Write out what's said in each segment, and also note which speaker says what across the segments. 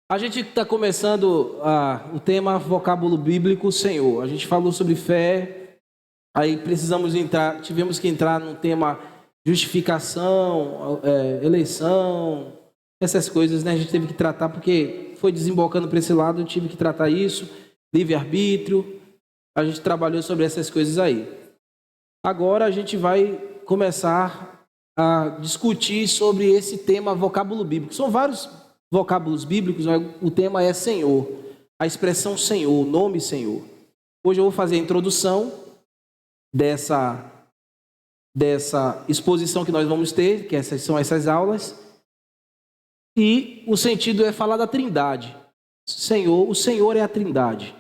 Speaker 1: A gente está começando o tema vocábulo bíblico Senhor. A gente falou sobre fé, aí tivemos que entrar no tema justificação, eleição, essas coisas, né? A gente teve que tratar porque foi desembocando para esse lado, eu tive que tratar isso, livre-arbítrio, a gente trabalhou sobre essas coisas aí. Agora a gente vai começar a discutir sobre esse tema vocábulo bíblico. São vários vocábulos bíblicos, o tema é Senhor, a expressão Senhor, o nome Senhor. Hoje eu vou fazer a introdução dessa exposição que nós vamos ter, que são essas aulas, e o sentido é falar da Trindade. Senhor, o Senhor é a Trindade.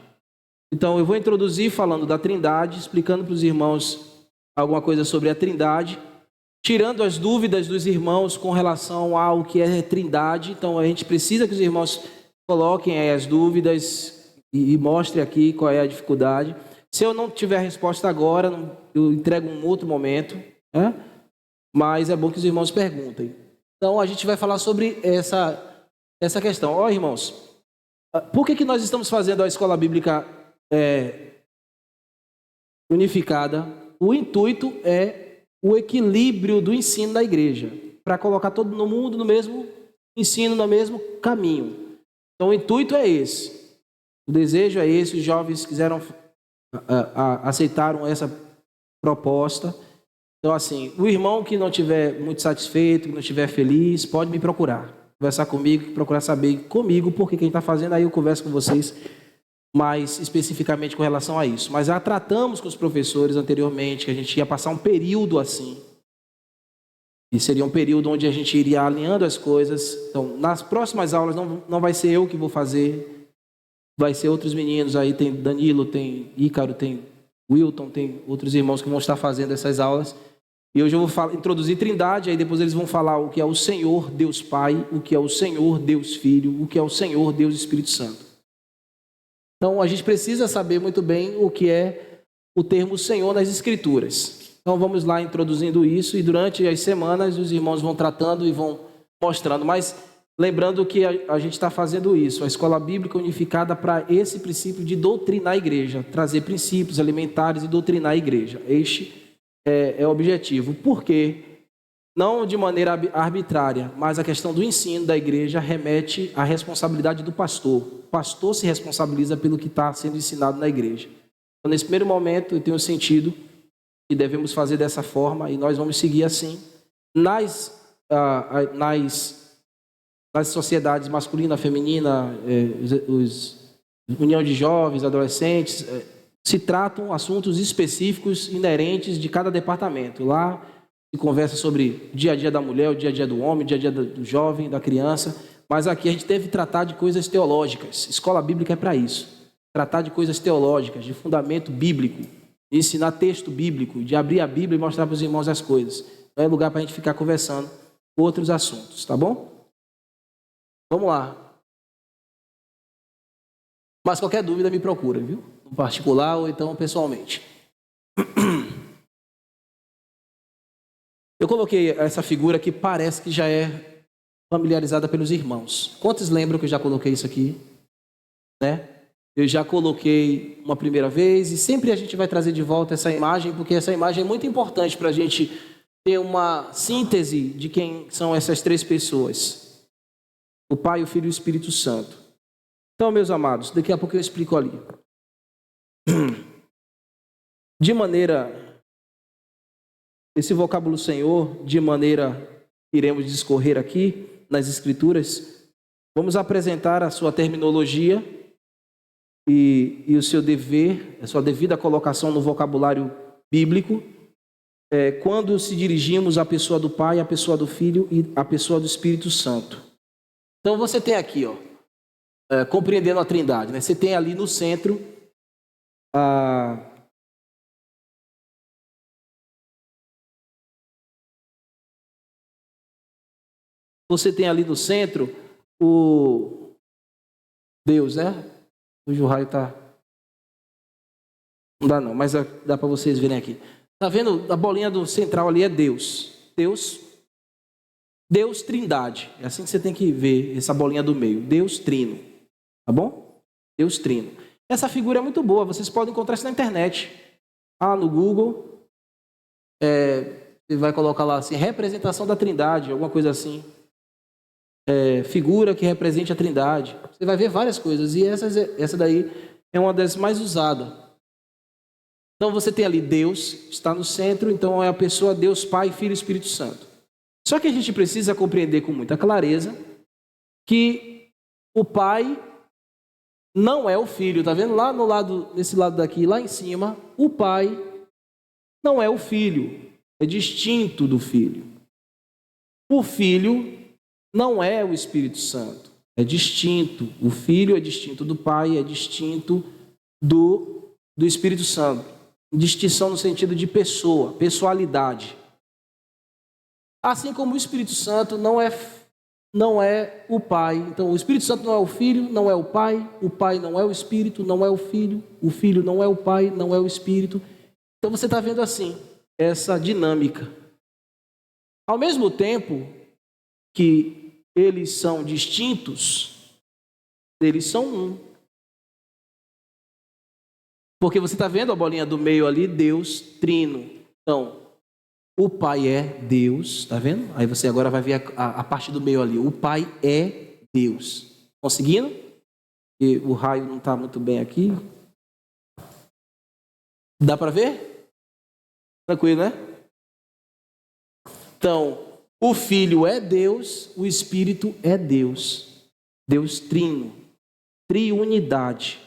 Speaker 1: Então eu vou introduzir falando da Trindade, explicando para os irmãos alguma coisa sobre a Trindade, tirando as dúvidas dos irmãos com relação ao que é Trindade. Então a gente precisa que os irmãos coloquem aí as dúvidas e mostrem aqui qual é a dificuldade. Se eu não tiver resposta agora, eu entrego um outro momento, né? Mas é bom que os irmãos perguntem. Então a gente vai falar sobre essa questão. Ó, irmãos, por que nós estamos fazendo a escola bíblica unificada? O intuito é o equilíbrio do ensino da igreja, para colocar todo mundo no mesmo ensino, no mesmo caminho. Então o intuito é esse, o desejo é esse, os jovens aceitaram essa proposta. Então assim, o irmão que não estiver muito satisfeito, que não estiver feliz, pode me procurar, conversar comigo, procurar saber comigo por que quem está fazendo, aí eu converso com vocês mais especificamente com relação a isso. Mas já tratamos com os professores anteriormente que a gente ia passar um período assim. E seria um período onde a gente iria alinhando as coisas. Então, nas próximas aulas não vai ser eu que vou fazer, vai ser outros meninos aí, tem Danilo, tem Ícaro, tem Wilton, tem outros irmãos que vão estar fazendo essas aulas. E hoje eu vou introduzir Trindade, aí depois eles vão falar o que é o Senhor Deus Pai, o que é o Senhor Deus Filho, o que é o Senhor Deus Espírito Santo. Então, a gente precisa saber muito bem o que é o termo Senhor nas Escrituras. Então, vamos lá introduzindo isso e durante as semanas os irmãos vão tratando e vão mostrando. Mas lembrando que a gente está fazendo isso, a escola bíblica unificada para esse princípio de doutrinar a igreja, trazer princípios elementares e doutrinar a igreja. Este é o objetivo. Por quê? Não de maneira arbitrária, mas a questão do ensino da igreja remete à responsabilidade do pastor. O pastor se responsabiliza pelo que está sendo ensinado na igreja. Então, nesse primeiro momento, eu tenho sentido que devemos fazer dessa forma e nós vamos seguir assim nas sociedades masculina, feminina, união de jovens, adolescentes, se tratam assuntos específicos inerentes de cada departamento. Lá se conversa sobre o dia a dia da mulher, o dia a dia do homem, o dia a dia do jovem, da criança. Mas aqui a gente deve tratar de coisas teológicas. Escola bíblica é para isso. Tratar de coisas teológicas, de fundamento bíblico, de ensinar texto bíblico, de abrir a Bíblia e mostrar para os irmãos as coisas. Não é lugar para a gente ficar conversando outros assuntos, tá bom? Vamos lá. Mas qualquer dúvida me procura, viu? No particular ou então pessoalmente. Eu coloquei essa figura que parece que já é familiarizada pelos irmãos. Quantos lembram que eu já coloquei isso aqui? Né? Eu já coloquei uma primeira vez e sempre a gente vai trazer de volta essa imagem, porque essa imagem é muito importante para a gente ter uma síntese de quem são essas três pessoas. O Pai, o Filho e o Espírito Santo. Então, meus amados, daqui a pouco eu explico ali. De maneira... Esse vocábulo Senhor, de maneira que iremos discorrer aqui nas Escrituras, vamos apresentar a sua terminologia e o seu dever, a sua devida colocação no vocabulário bíblico, quando se dirigimos à pessoa do Pai, à pessoa do Filho e à pessoa do Espírito Santo. Então você tem aqui, compreendendo a Trindade, né? Você tem ali no centro Você tem ali no centro o Deus, né? O raio tá... Não dá não, mas dá para vocês verem aqui. Tá vendo? A bolinha do central ali é Deus. Deus Deus Trindade. É assim que você tem que ver essa bolinha do meio. Deus Trino. Tá bom? Deus Trino. Essa figura é muito boa. Vocês podem encontrar isso na internet. No Google. Você vai colocar lá assim, representação da Trindade, alguma coisa assim. Figura que represente a Trindade. Você vai ver várias coisas. E essa daí é uma das mais usadas. Então você tem ali Deus, está no centro. Então é a pessoa Deus Pai, Filho e Espírito Santo. Só que a gente precisa compreender com muita clareza que o Pai não é o Filho. Está vendo lá no lado, nesse lado daqui, lá em cima, o Pai não é o Filho. É distinto do Filho. O Filho não é o Espírito Santo. É distinto. O Filho é distinto do Pai, é distinto do Espírito Santo. Distinção no sentido de pessoa, pessoalidade. Assim como o Espírito Santo não é o Pai. Então, o Espírito Santo não é o Filho, não é o Pai não é o Espírito, não é o Filho não é o Pai, não é o Espírito. Então, você está vendo assim, essa dinâmica. Ao mesmo tempo que eles são distintos, eles são um. Porque você está vendo a bolinha do meio ali, Deus Trino. Então, o Pai é Deus, está vendo? Aí você agora vai ver a parte do meio ali. O Pai é Deus. Conseguindo? E o raio não está muito bem aqui. Dá para ver? Tranquilo, né? Então, o Filho é Deus, o Espírito é Deus. Deus Trino. Triunidade.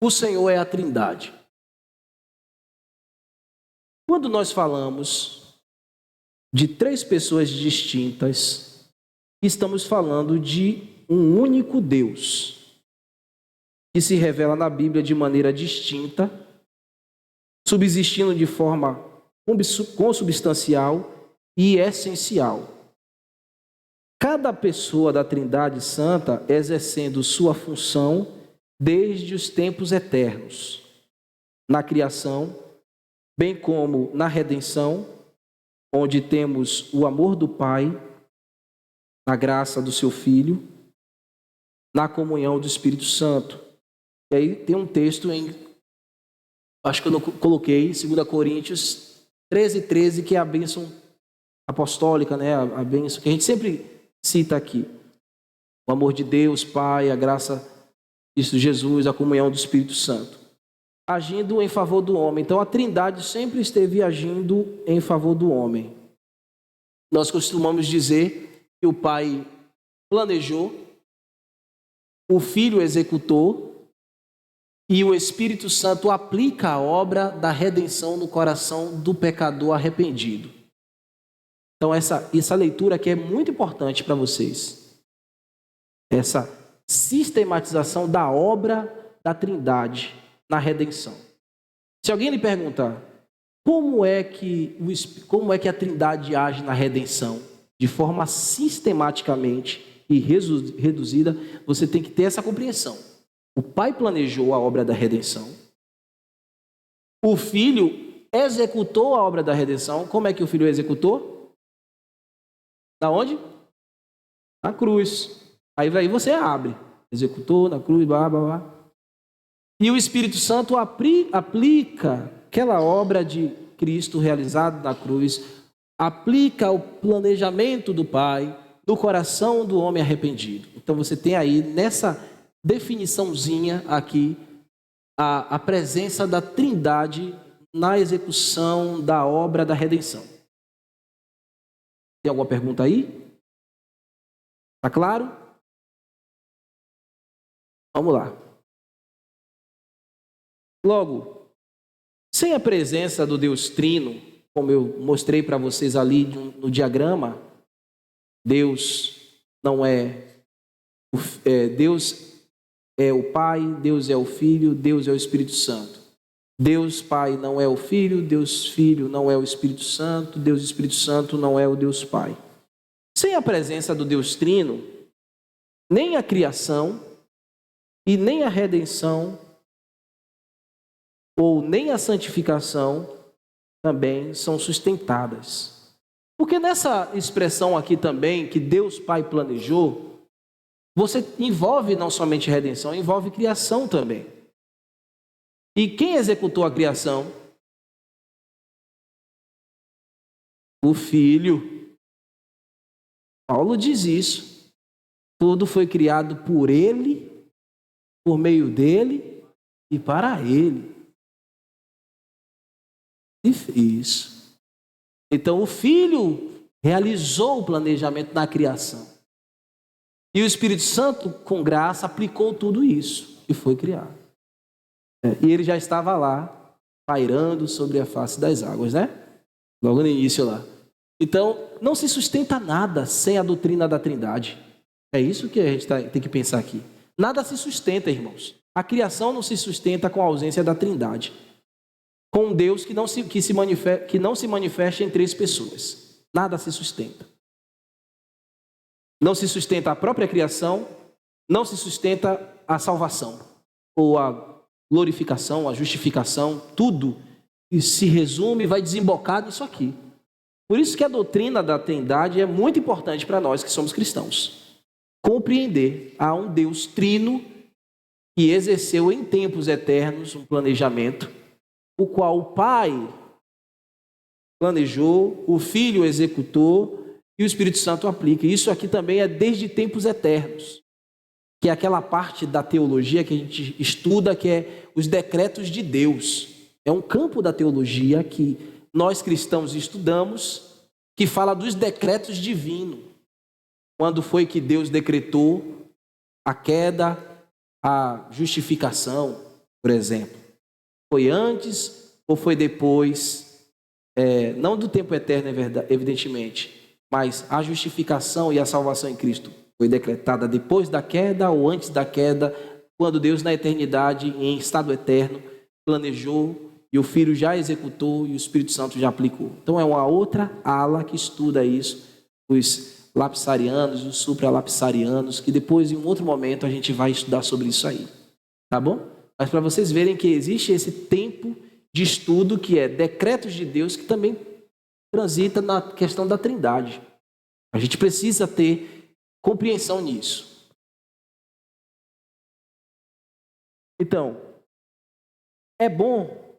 Speaker 1: O Senhor é a Trindade. Quando nós falamos de três pessoas distintas, estamos falando de um único Deus, que se revela na Bíblia de maneira distinta, subsistindo de forma consubstancial e essencial. Cada pessoa da Trindade Santa exercendo sua função desde os tempos eternos, na criação, bem como na redenção, onde temos o amor do Pai, na graça do seu Filho, na comunhão do Espírito Santo. E aí tem um texto acho que eu não coloquei, 2 Coríntios 13, que é a bênção apostólica, né? A bênção que a gente sempre cita aqui. O amor de Deus, Pai, a graça de Jesus, a comunhão do Espírito Santo. Agindo em favor do homem. Então a Trindade sempre esteve agindo em favor do homem. Nós costumamos dizer que o Pai planejou, o Filho executou e o Espírito Santo aplica a obra da redenção no coração do pecador arrependido. Então essa leitura aqui é muito importante para vocês. Essa sistematização da obra da Trindade na redenção. Se alguém lhe perguntar como é que a Trindade age na redenção de forma sistematicamente e reduzida, você tem que ter essa compreensão. O Pai planejou a obra da redenção. O Filho executou a obra da redenção. Como é que o Filho executou? Da onde? Na cruz. Aí você abre. Executou na cruz, blá, blá, blá. E o Espírito Santo aplica aquela obra de Cristo realizada na cruz, aplica o planejamento do Pai no coração do homem arrependido. Então você tem aí, nessa definiçãozinha aqui, a presença da Trindade na execução da obra da redenção. Tem alguma pergunta aí? Tá claro? Vamos lá. Logo, sem a presença do Deus Trino, como eu mostrei para vocês ali no diagrama, Deus não Deus é o Pai, Deus é o Filho, Deus é o Espírito Santo. Deus Pai não é o Filho, Deus Filho não é o Espírito Santo, Deus Espírito Santo não é o Deus Pai. Sem a presença do Deus Trino, nem a criação e nem a redenção ou nem a santificação também são sustentadas. Porque nessa expressão aqui também, que Deus Pai planejou, você envolve não somente redenção, envolve criação também. E quem executou a criação? O Filho. Paulo diz isso. Tudo foi criado por Ele, por meio dEle e para Ele. Isso. Então o Filho realizou o planejamento na criação. E o Espírito Santo, com graça, aplicou tudo isso e foi criado. E ele já estava lá, pairando sobre a face das águas, né? Logo no início lá. Então, não se sustenta nada sem a doutrina da Trindade. É isso que a gente tem que pensar aqui. Nada se sustenta, irmãos. A criação não se sustenta com a ausência da Trindade. Com um Deus que não se manifesta em três pessoas. Nada se sustenta. Não se sustenta a própria criação, não se sustenta a salvação, ou a glorificação, a justificação, tudo se resume e vai desembocar nisso aqui. Por isso que a doutrina da Trindade é muito importante para nós que somos cristãos. Compreender a um Deus trino que exerceu em tempos eternos um planejamento, o qual o Pai planejou, o Filho executou e o Espírito Santo aplica. Isso aqui também é desde tempos eternos, que é aquela parte da teologia que a gente estuda, que é os decretos de Deus. É um campo da teologia que nós cristãos estudamos, que fala dos decretos divinos. Quando foi que Deus decretou a queda, a justificação, por exemplo? Foi antes ou foi depois? Não do tempo eterno, evidentemente, mas a justificação e a salvação em Cristo foi decretada depois da queda ou antes da queda, quando Deus na eternidade, em estado eterno, planejou e o Filho já executou e o Espírito Santo já aplicou. Então é uma outra ala que estuda isso, os lapsarianos, os supralapsarianos, que depois em um outro momento a gente vai estudar sobre isso aí, tá bom? Mas para vocês verem que existe esse tempo de estudo que é decretos de Deus, que também transita na questão da Trindade. A gente precisa ter compreensão nisso. Então, é bom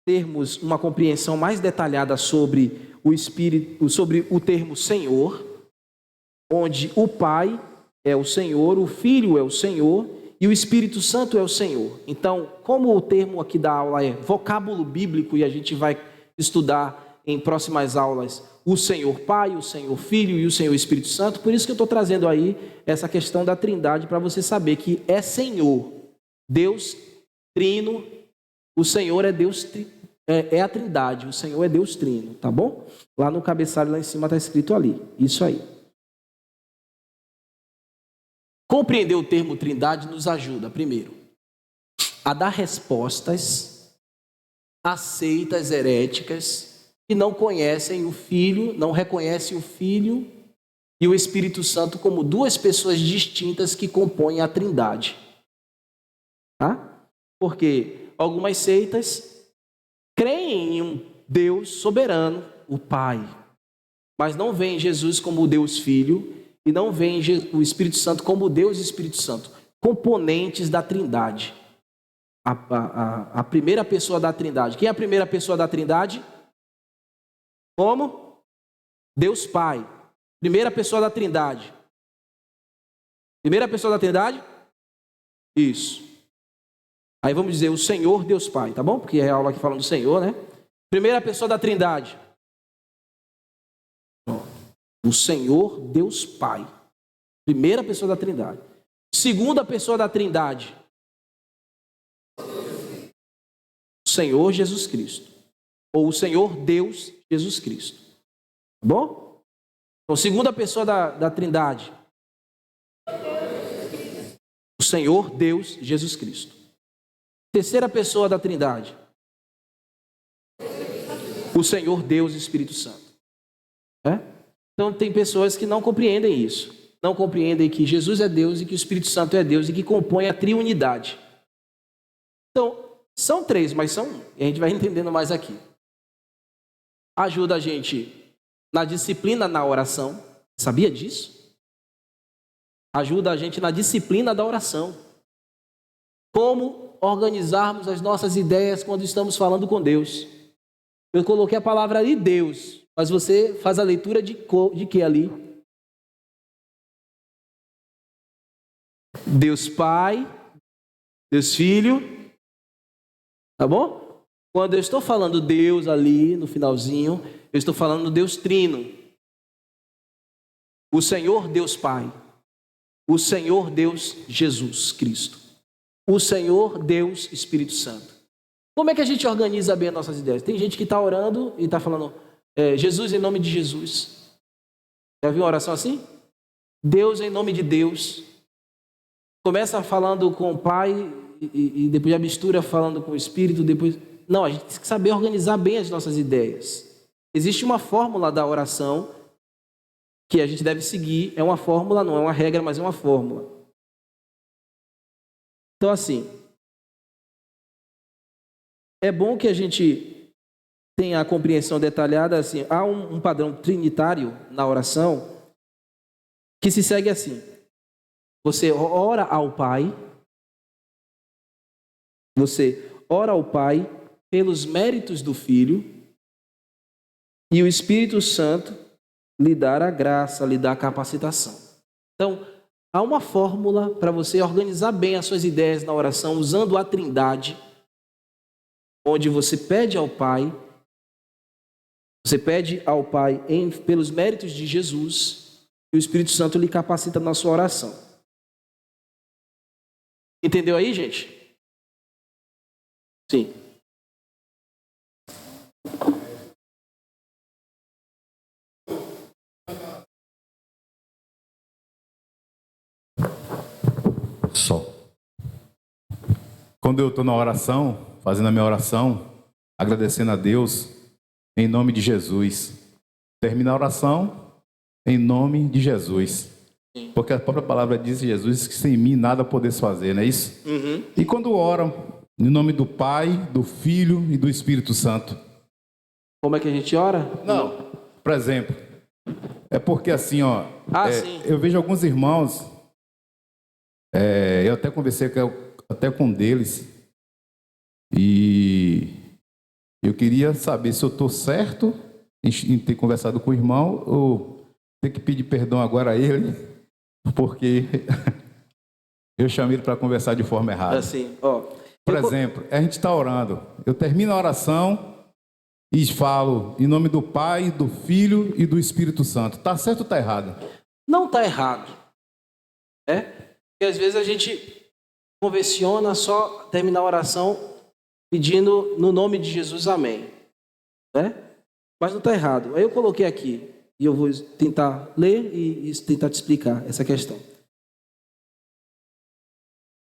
Speaker 1: termos uma compreensão mais detalhada sobre o Espírito, sobre o termo Senhor, onde o Pai é o Senhor, o Filho é o Senhor e o Espírito Santo é o Senhor. Então, como o termo aqui da aula é vocábulo bíblico e a gente vai estudar em próximas aulas o Senhor Pai, o Senhor Filho e o Senhor Espírito Santo, por isso que eu estou trazendo aí essa questão da Trindade, para você saber que é Senhor, Deus Trino, o Senhor é Deus, é a Trindade, o Senhor é Deus Trino, tá bom? Lá no cabeçalho, lá em cima está escrito ali, isso aí. Compreender o termo Trindade nos ajuda, primeiro, a dar respostas a seitas heréticas que não conhecem o Filho, não reconhecem o Filho e o Espírito Santo como duas pessoas distintas que compõem a Trindade. Tá? Porque algumas seitas creem em um Deus soberano, o Pai, mas não veem Jesus como o Deus Filho e não veem o Espírito Santo como o Deus Espírito Santo, componentes da Trindade. A primeira pessoa da Trindade. Quem é a primeira pessoa da Trindade? Como? Deus Pai. Primeira pessoa da Trindade. Primeira pessoa da Trindade? Isso. Aí vamos dizer o Senhor Deus Pai, tá bom? Porque é a aula aqui falando do Senhor, né? Primeira pessoa da Trindade. O Senhor Deus Pai. Primeira pessoa da Trindade. Segunda pessoa da Trindade. O Senhor Jesus Cristo. Ou o Senhor Deus Jesus Cristo. Tá bom? Então, segunda pessoa da Trindade. O Senhor Deus Jesus Cristo. Terceira pessoa da Trindade. O Senhor Deus Espírito Santo. Então tem pessoas que não compreendem isso. Não compreendem que Jesus é Deus e que o Espírito Santo é Deus e que compõe a triunidade. Então, são três, mas são um. E a gente vai entendendo mais aqui. Ajuda a gente na disciplina na oração. Sabia disso? Ajuda a gente na disciplina da oração. Como organizarmos as nossas ideias quando estamos falando com Deus. Eu coloquei a palavra ali, Deus, mas você faz a leitura de que ali? Deus Pai, Deus Filho, tá bom? Quando eu estou falando Deus ali no finalzinho, eu estou falando Deus Trino. O Senhor Deus Pai, o Senhor Deus Jesus Cristo, o Senhor Deus Espírito Santo. Como é que a gente organiza bem as nossas ideias? Tem gente que está orando e está falando, Jesus em nome de Jesus. Já viu uma oração assim? Deus em nome de Deus. Começa falando com o Pai e depois a mistura falando com o Espírito. Depois... Não, a gente tem que saber organizar bem as nossas ideias. Existe uma fórmula da oração que a gente deve seguir. É uma fórmula, não é uma regra, mas é uma fórmula. Então, assim, é bom que a gente tenha a compreensão detalhada. Assim, há um padrão trinitário na oração que se segue assim. Você ora ao Pai, você ora ao Pai pelos méritos do Filho, e o Espírito Santo lhe dá a graça, lhe dá a capacitação. Então, há uma fórmula para você organizar bem as suas ideias na oração, usando a Trindade, onde você pede ao Pai, pelos méritos de Jesus, e o Espírito Santo lhe capacita na sua oração. Entendeu aí, gente? Sim.
Speaker 2: Só. Quando eu estou na oração, fazendo a minha oração, agradecendo a Deus, em nome de Jesus. Termina a oração, em nome de Jesus. Porque a própria palavra diz, Jesus, que sem mim nada podes fazer, não é isso?
Speaker 1: Uhum.
Speaker 2: E quando oram, em nome do Pai, do Filho e do Espírito Santo.
Speaker 1: Como é que a gente ora?
Speaker 2: Não, por exemplo, é porque assim, ó,
Speaker 1: Sim.
Speaker 2: eu vejo alguns irmãos, eu até conversei até com um deles, e eu queria saber se eu estou certo em ter conversado com o irmão, ou ter que pedir perdão agora a ele, porque eu chamei ele para conversar de forma errada.
Speaker 1: Assim, ó.
Speaker 2: Por exemplo, a gente está orando, eu termino a oração e falo em nome do Pai, do Filho e do Espírito Santo. Está certo ou está errado?
Speaker 1: Não está errado. Porque às vezes a gente convenciona só terminar a oração pedindo no nome de Jesus, amém. Mas não está errado. Aí eu coloquei aqui, e eu vou tentar ler e tentar te explicar essa questão.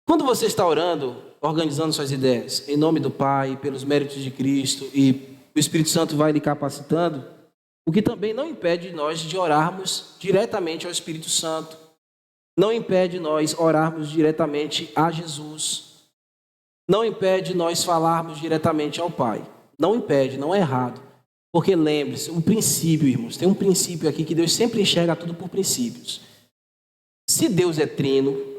Speaker 1: Quando você está orando, organizando suas ideias, em nome do Pai, pelos méritos de Cristo, e o Espírito Santo vai lhe capacitando, o que também não impede nós de orarmos diretamente ao Espírito Santo, não impede nós orarmos diretamente a Jesus, não impede nós falarmos diretamente ao Pai, não impede, não é errado. Porque lembre-se, um princípio, irmãos, tem um princípio aqui que Deus sempre enxerga tudo por princípios. Se Deus é trino,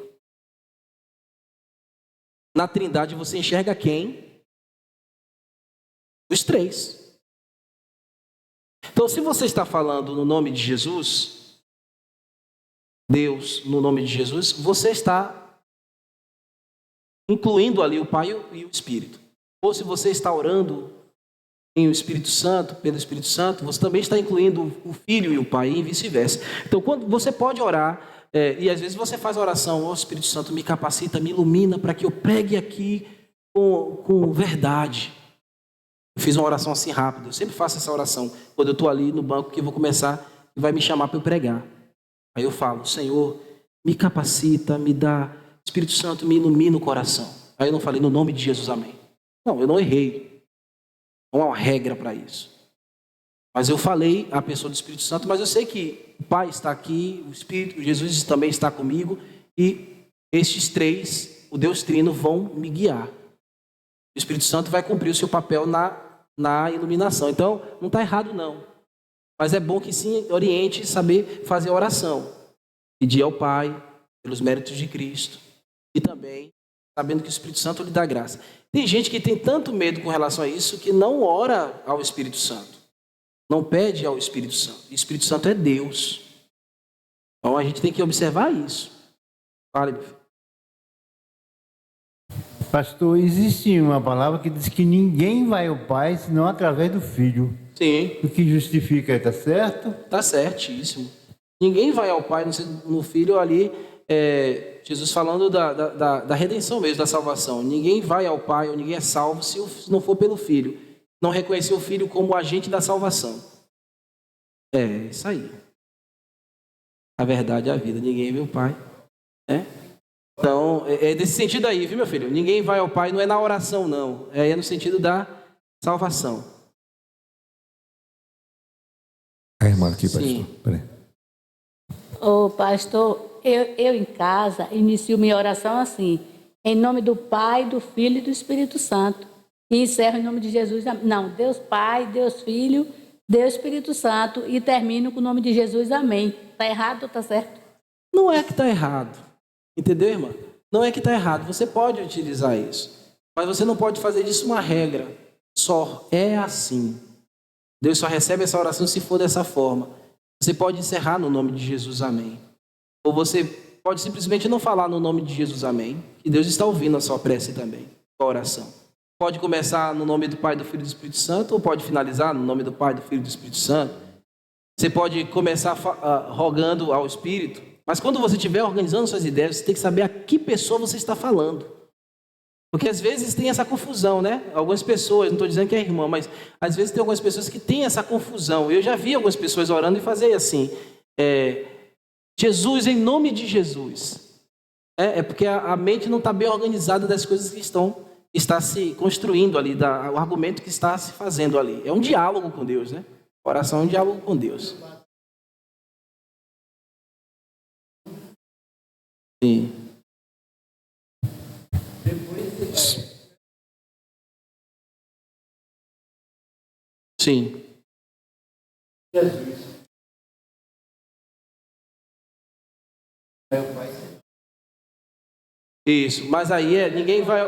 Speaker 1: na Trindade você enxerga quem? Os três. Então, se você está falando no nome de Jesus, Deus no nome de Jesus, você está incluindo ali o Pai e o Espírito. Ou se você está orando em o Espírito Santo, pelo Espírito Santo, você também está incluindo o Filho e o Pai e vice-versa. Então, quando você pode orar, e às vezes você faz a oração, Espírito Santo me capacita, me ilumina para que eu pregue aqui com verdade. Eu fiz uma oração assim rápida, eu sempre faço essa oração, quando eu estou ali no banco que eu vou começar e vai me chamar para eu pregar. Aí eu falo, Senhor, me capacita, me dá, Espírito Santo me ilumina o coração. Aí eu não falei no nome de Jesus, amém. Não, eu não errei. Não há uma regra para isso. Mas eu falei a pessoa do Espírito Santo, mas eu sei que o Pai está aqui, o Espírito, Jesus também está comigo, e estes três, o Deus Trino, vão me guiar. O Espírito Santo vai cumprir o seu papel na na iluminação. Então, não está errado não. Mas é bom que sim oriente saber fazer a oração. Pedir ao Pai pelos méritos de Cristo. E também sabendo que o Espírito Santo lhe dá graça. Tem gente que tem tanto medo com relação a isso que não ora ao Espírito Santo. Não pede ao Espírito Santo. O Espírito Santo é Deus. Então a gente tem que observar isso. Fale, meu filho.
Speaker 3: Pastor, existe uma palavra que diz que ninguém vai ao Pai senão através do Filho.
Speaker 1: Sim.
Speaker 3: O que justifica, está certo?
Speaker 1: Está certíssimo. Ninguém vai ao Pai no Filho ali, Jesus falando da redenção mesmo, da salvação. Ninguém vai ao Pai ou ninguém é salvo se não for pelo Filho. Não reconhecer o Filho como agente da salvação. É isso aí. A verdade é a vida. Ninguém vê o Pai. Então, é desse sentido aí, viu, meu filho? Ninguém vai ao Pai, não é na oração, não. É no sentido da salvação.
Speaker 4: A irmã aqui, pastor.
Speaker 1: Sim.
Speaker 4: Peraí.
Speaker 5: Ô, pastor, eu em casa inicio minha oração assim, em nome do Pai, do Filho e do Espírito Santo. E encerro em nome de Jesus. Não, Deus Pai, Deus Filho, Deus Espírito Santo. E termino com o nome de Jesus, amém. Está errado ou está certo?
Speaker 1: Não é que está errado. Entendeu, irmã? Não é que está errado. Você pode utilizar isso. Mas você não pode fazer disso uma regra. Só é assim. Deus só recebe essa oração se for dessa forma. Você pode encerrar no nome de Jesus, amém. Ou você pode simplesmente não falar no nome de Jesus, amém. Que Deus está ouvindo a sua prece também, a oração. Pode começar no nome do Pai, do Filho e do Espírito Santo, ou pode finalizar no nome do Pai, do Filho e do Espírito Santo. Você pode começar rogando ao Espírito, mas quando você estiver organizando suas ideias, você tem que saber a que pessoa você está falando. Porque às vezes tem essa confusão, né? Algumas pessoas, não estou dizendo que é irmã, mas às vezes tem algumas pessoas que têm essa confusão. Eu já vi algumas pessoas orando e fazer assim, Jesus, em nome de Jesus. É porque a mente não está bem organizada das coisas que está se construindo ali, o argumento que está se fazendo ali. É um diálogo com Deus, né? A oração é um diálogo com Deus. Sim. Sim.
Speaker 3: Jesus.
Speaker 1: Isso, mas aí ninguém vai.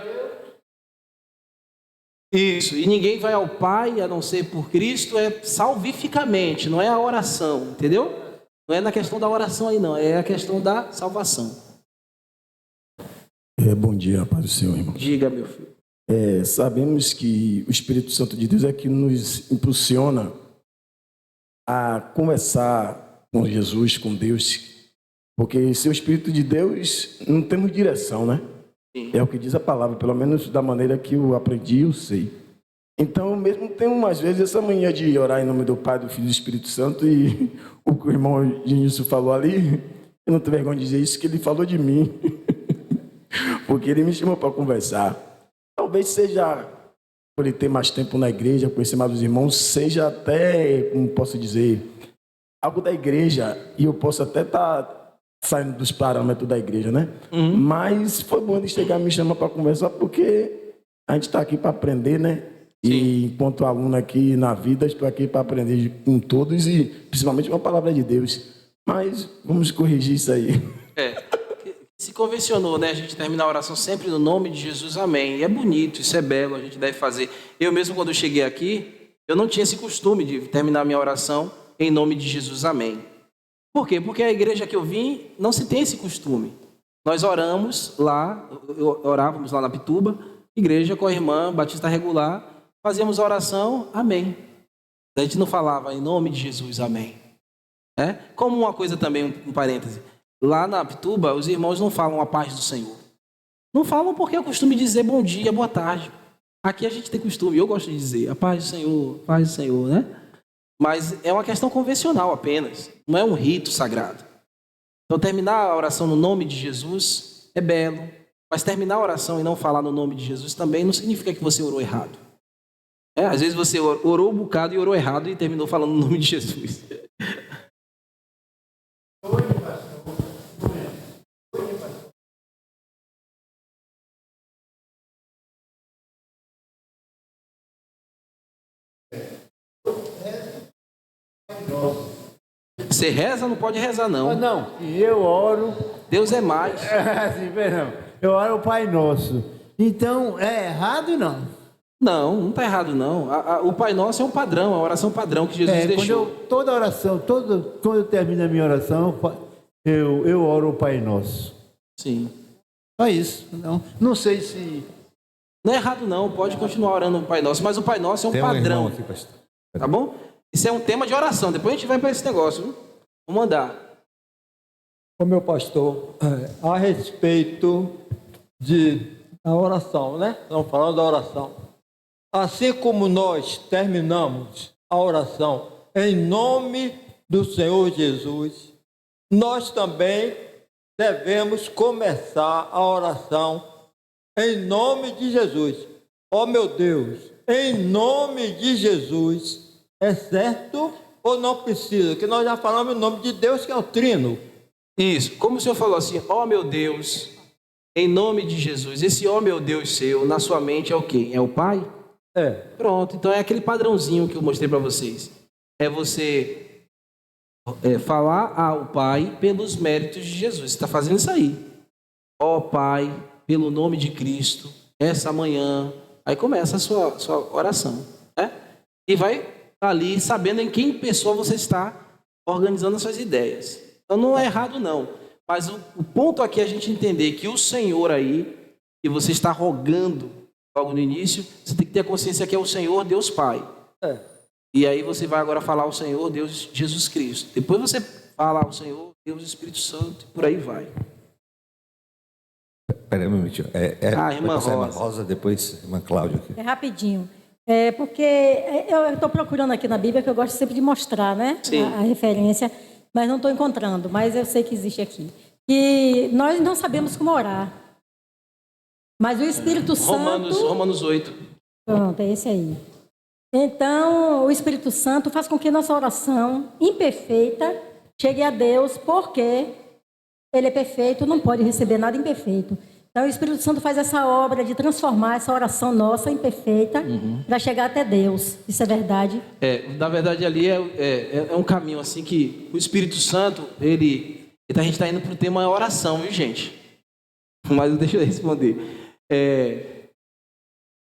Speaker 1: Isso, e ninguém vai ao Pai a não ser por Cristo, salvificamente, não é a oração, entendeu? Não é na questão da oração aí, não, é a questão da salvação.
Speaker 4: Bom dia, paz do Senhor, irmão.
Speaker 1: Diga, meu filho.
Speaker 4: Sabemos que o Espírito Santo de Deus é que nos impulsiona a conversar com Jesus, com Deus, porque sem o Espírito de Deus não temos direção, né?
Speaker 1: Sim.
Speaker 4: É o que diz a palavra, pelo menos da maneira que eu aprendi, eu sei. Então, mesmo tenho, às vezes, essa mania de orar em nome do Pai, do Filho e do Espírito Santo, e o que o irmão Genilson falou ali, eu não tenho vergonha de dizer isso, que ele falou de mim, porque ele me chamou para conversar. Talvez seja, por ele ter mais tempo na igreja, conhecer mais os irmãos, seja até, como posso dizer, algo da igreja, e eu posso até estar saindo dos parâmetros da igreja, né?
Speaker 1: Uhum.
Speaker 4: Mas foi bom ele chegar e me chamar para conversar, porque a gente está aqui para aprender, né?
Speaker 1: Sim.
Speaker 4: E enquanto aluno aqui na vida, estou aqui para aprender com todos e principalmente com a palavra de Deus. Mas vamos corrigir isso aí.
Speaker 1: Se convencionou, né? A gente termina a oração sempre no nome de Jesus, amém. E é bonito, isso é belo, a gente deve fazer. Eu mesmo, quando eu cheguei aqui, eu não tinha esse costume de terminar a minha oração em nome de Jesus, amém. Por quê? Porque a igreja que eu vim não se tem esse costume. Nós oramos lá, orávamos lá na Pituba, igreja com a irmã Batista Regular, fazíamos a oração, amém. A gente não falava em nome de Jesus, amém. Como uma coisa também, um parêntese. Lá na Pituba, os irmãos não falam a paz do Senhor. Não falam porque é o costume de dizer bom dia, boa tarde. Aqui a gente tem costume, eu gosto de dizer a paz do Senhor, né? Mas é uma questão convencional apenas, não é um rito sagrado. Então terminar a oração no nome de Jesus é belo, mas terminar a oração e não falar no nome de Jesus também não significa que você orou errado. Às vezes você orou um bocado e orou errado e terminou falando no nome de Jesus. Você reza, não pode rezar, não.
Speaker 3: Não, e eu oro.
Speaker 1: Deus é mais.
Speaker 3: Assim, perdão. Eu oro o Pai Nosso. Então, é errado não?
Speaker 1: Não, não está errado, não. O Pai Nosso é um padrão, a oração padrão que Jesus deixou.
Speaker 3: Toda oração, quando eu termino a minha oração, eu oro o Pai Nosso.
Speaker 1: Sim.
Speaker 3: Só isso. Não sei se...
Speaker 1: Não é errado, não. Pode continuar orando o Pai Nosso, mas o Pai Nosso é um
Speaker 2: Tem um
Speaker 1: padrão.
Speaker 2: irmão aqui, pastor.
Speaker 1: Tá bom? Isso é um tema de oração. Depois a gente vai para esse negócio, viu? Vamos mandar.
Speaker 6: Ô meu pastor, a respeito da oração, né? Estamos falando da oração. Assim como nós terminamos a oração em nome do Senhor Jesus, nós também devemos começar a oração em nome de Jesus. Ó meu Deus, em nome de Jesus, é certo ou não precisa? Que nós já falamos em nome de Deus, que é o Trino.
Speaker 1: Isso. Como o senhor falou assim, ó meu Deus, em nome de Jesus. Esse ó meu Deus seu, na sua mente é o quê? É o Pai?
Speaker 6: É.
Speaker 1: Pronto. Então é aquele padrãozinho que eu mostrei para vocês. É você falar ao Pai pelos méritos de Jesus. Você está fazendo isso aí. Ó Pai, pelo nome de Cristo, essa manhã. Aí começa a sua oração, né? E vai ali sabendo em quem pessoa você está organizando as suas ideias. Então não é errado, não. Mas o ponto aqui é a gente entender que o Senhor aí, que você está rogando logo no início, você tem que ter a consciência que é o Senhor Deus Pai.
Speaker 6: É.
Speaker 1: E aí você vai agora falar o Senhor Deus Jesus Cristo. Depois você fala o Senhor Deus Espírito Santo e por aí vai.
Speaker 7: Peraí um minutinho.
Speaker 1: Irmã
Speaker 7: Rosa.
Speaker 1: Rosa.
Speaker 7: Rosa, depois irmã Cláudia aqui.
Speaker 8: É rapidinho. Porque eu estou procurando aqui na Bíblia, que eu gosto sempre de mostrar, né?
Speaker 1: Sim.
Speaker 8: A referência, mas não estou encontrando, mas eu sei que existe aqui. E nós não sabemos como orar. Mas o Espírito Santo...
Speaker 1: Romanos 8.
Speaker 8: Pronto, é esse aí. Então, o Espírito Santo faz com que nossa oração imperfeita chegue a Deus, porque Ele é perfeito, não pode receber nada imperfeito. Então, o Espírito Santo faz essa obra de transformar essa oração nossa imperfeita para chegar até Deus. Isso é verdade?
Speaker 1: Na verdade, ali é um caminho assim que o Espírito Santo, a gente está indo para o tema oração, viu, gente? Mas deixa eu responder.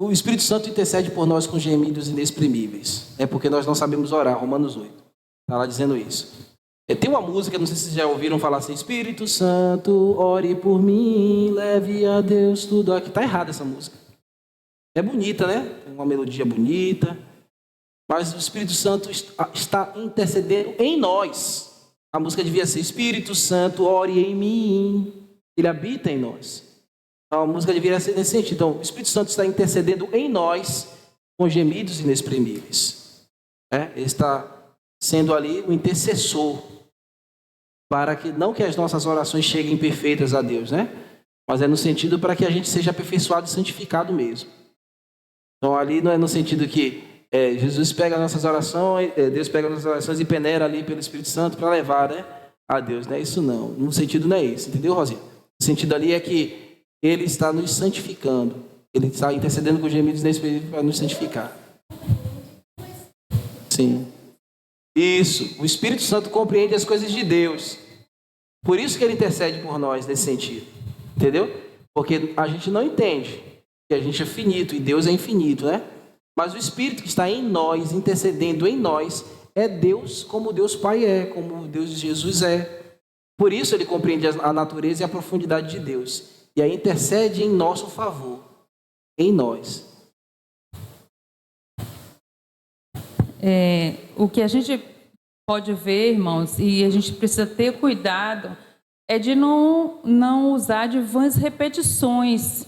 Speaker 1: O Espírito Santo intercede por nós com gemidos inexprimíveis. É porque nós não sabemos orar, Romanos 8. Está lá dizendo isso. Tem uma música, não sei se vocês já ouviram falar assim: Espírito Santo, ore por mim, leve a Deus tudo aqui. Está errada essa música. É bonita, né? Tem uma melodia bonita. Mas o Espírito Santo está intercedendo em nós. A música devia ser: Espírito Santo, ore em mim. Ele habita em nós. Então, a música deveria ser nesse sentido. Então, o Espírito Santo está intercedendo em nós com gemidos inexprimíveis. Ele está sendo ali o intercessor, para que não que as nossas orações cheguem perfeitas a Deus, né? Mas é no sentido para que a gente seja aperfeiçoado e santificado mesmo. Então ali não é no sentido que Jesus pega as nossas orações, Deus pega as nossas orações e peneira ali pelo Espírito Santo para levar, né, a Deus. Não é isso não. No sentido não é esse, entendeu, Rosinha? O sentido ali é que Ele está nos santificando. Ele está intercedendo com gemidos nesse período para nos santificar. Sim. Isso, o Espírito Santo compreende as coisas de Deus. Por isso que Ele intercede por nós nesse sentido. Entendeu? Porque a gente não entende que a gente é finito e Deus é infinito, né? Mas o Espírito que está em nós, intercedendo em nós, é Deus como Deus Pai é, como Deus Jesus é. Por isso Ele compreende a natureza e a profundidade de Deus. E aí intercede em nosso favor. Em nós.
Speaker 9: O que a gente pode ver, irmãos, e a gente precisa ter cuidado, é de não usar de vãs repetições.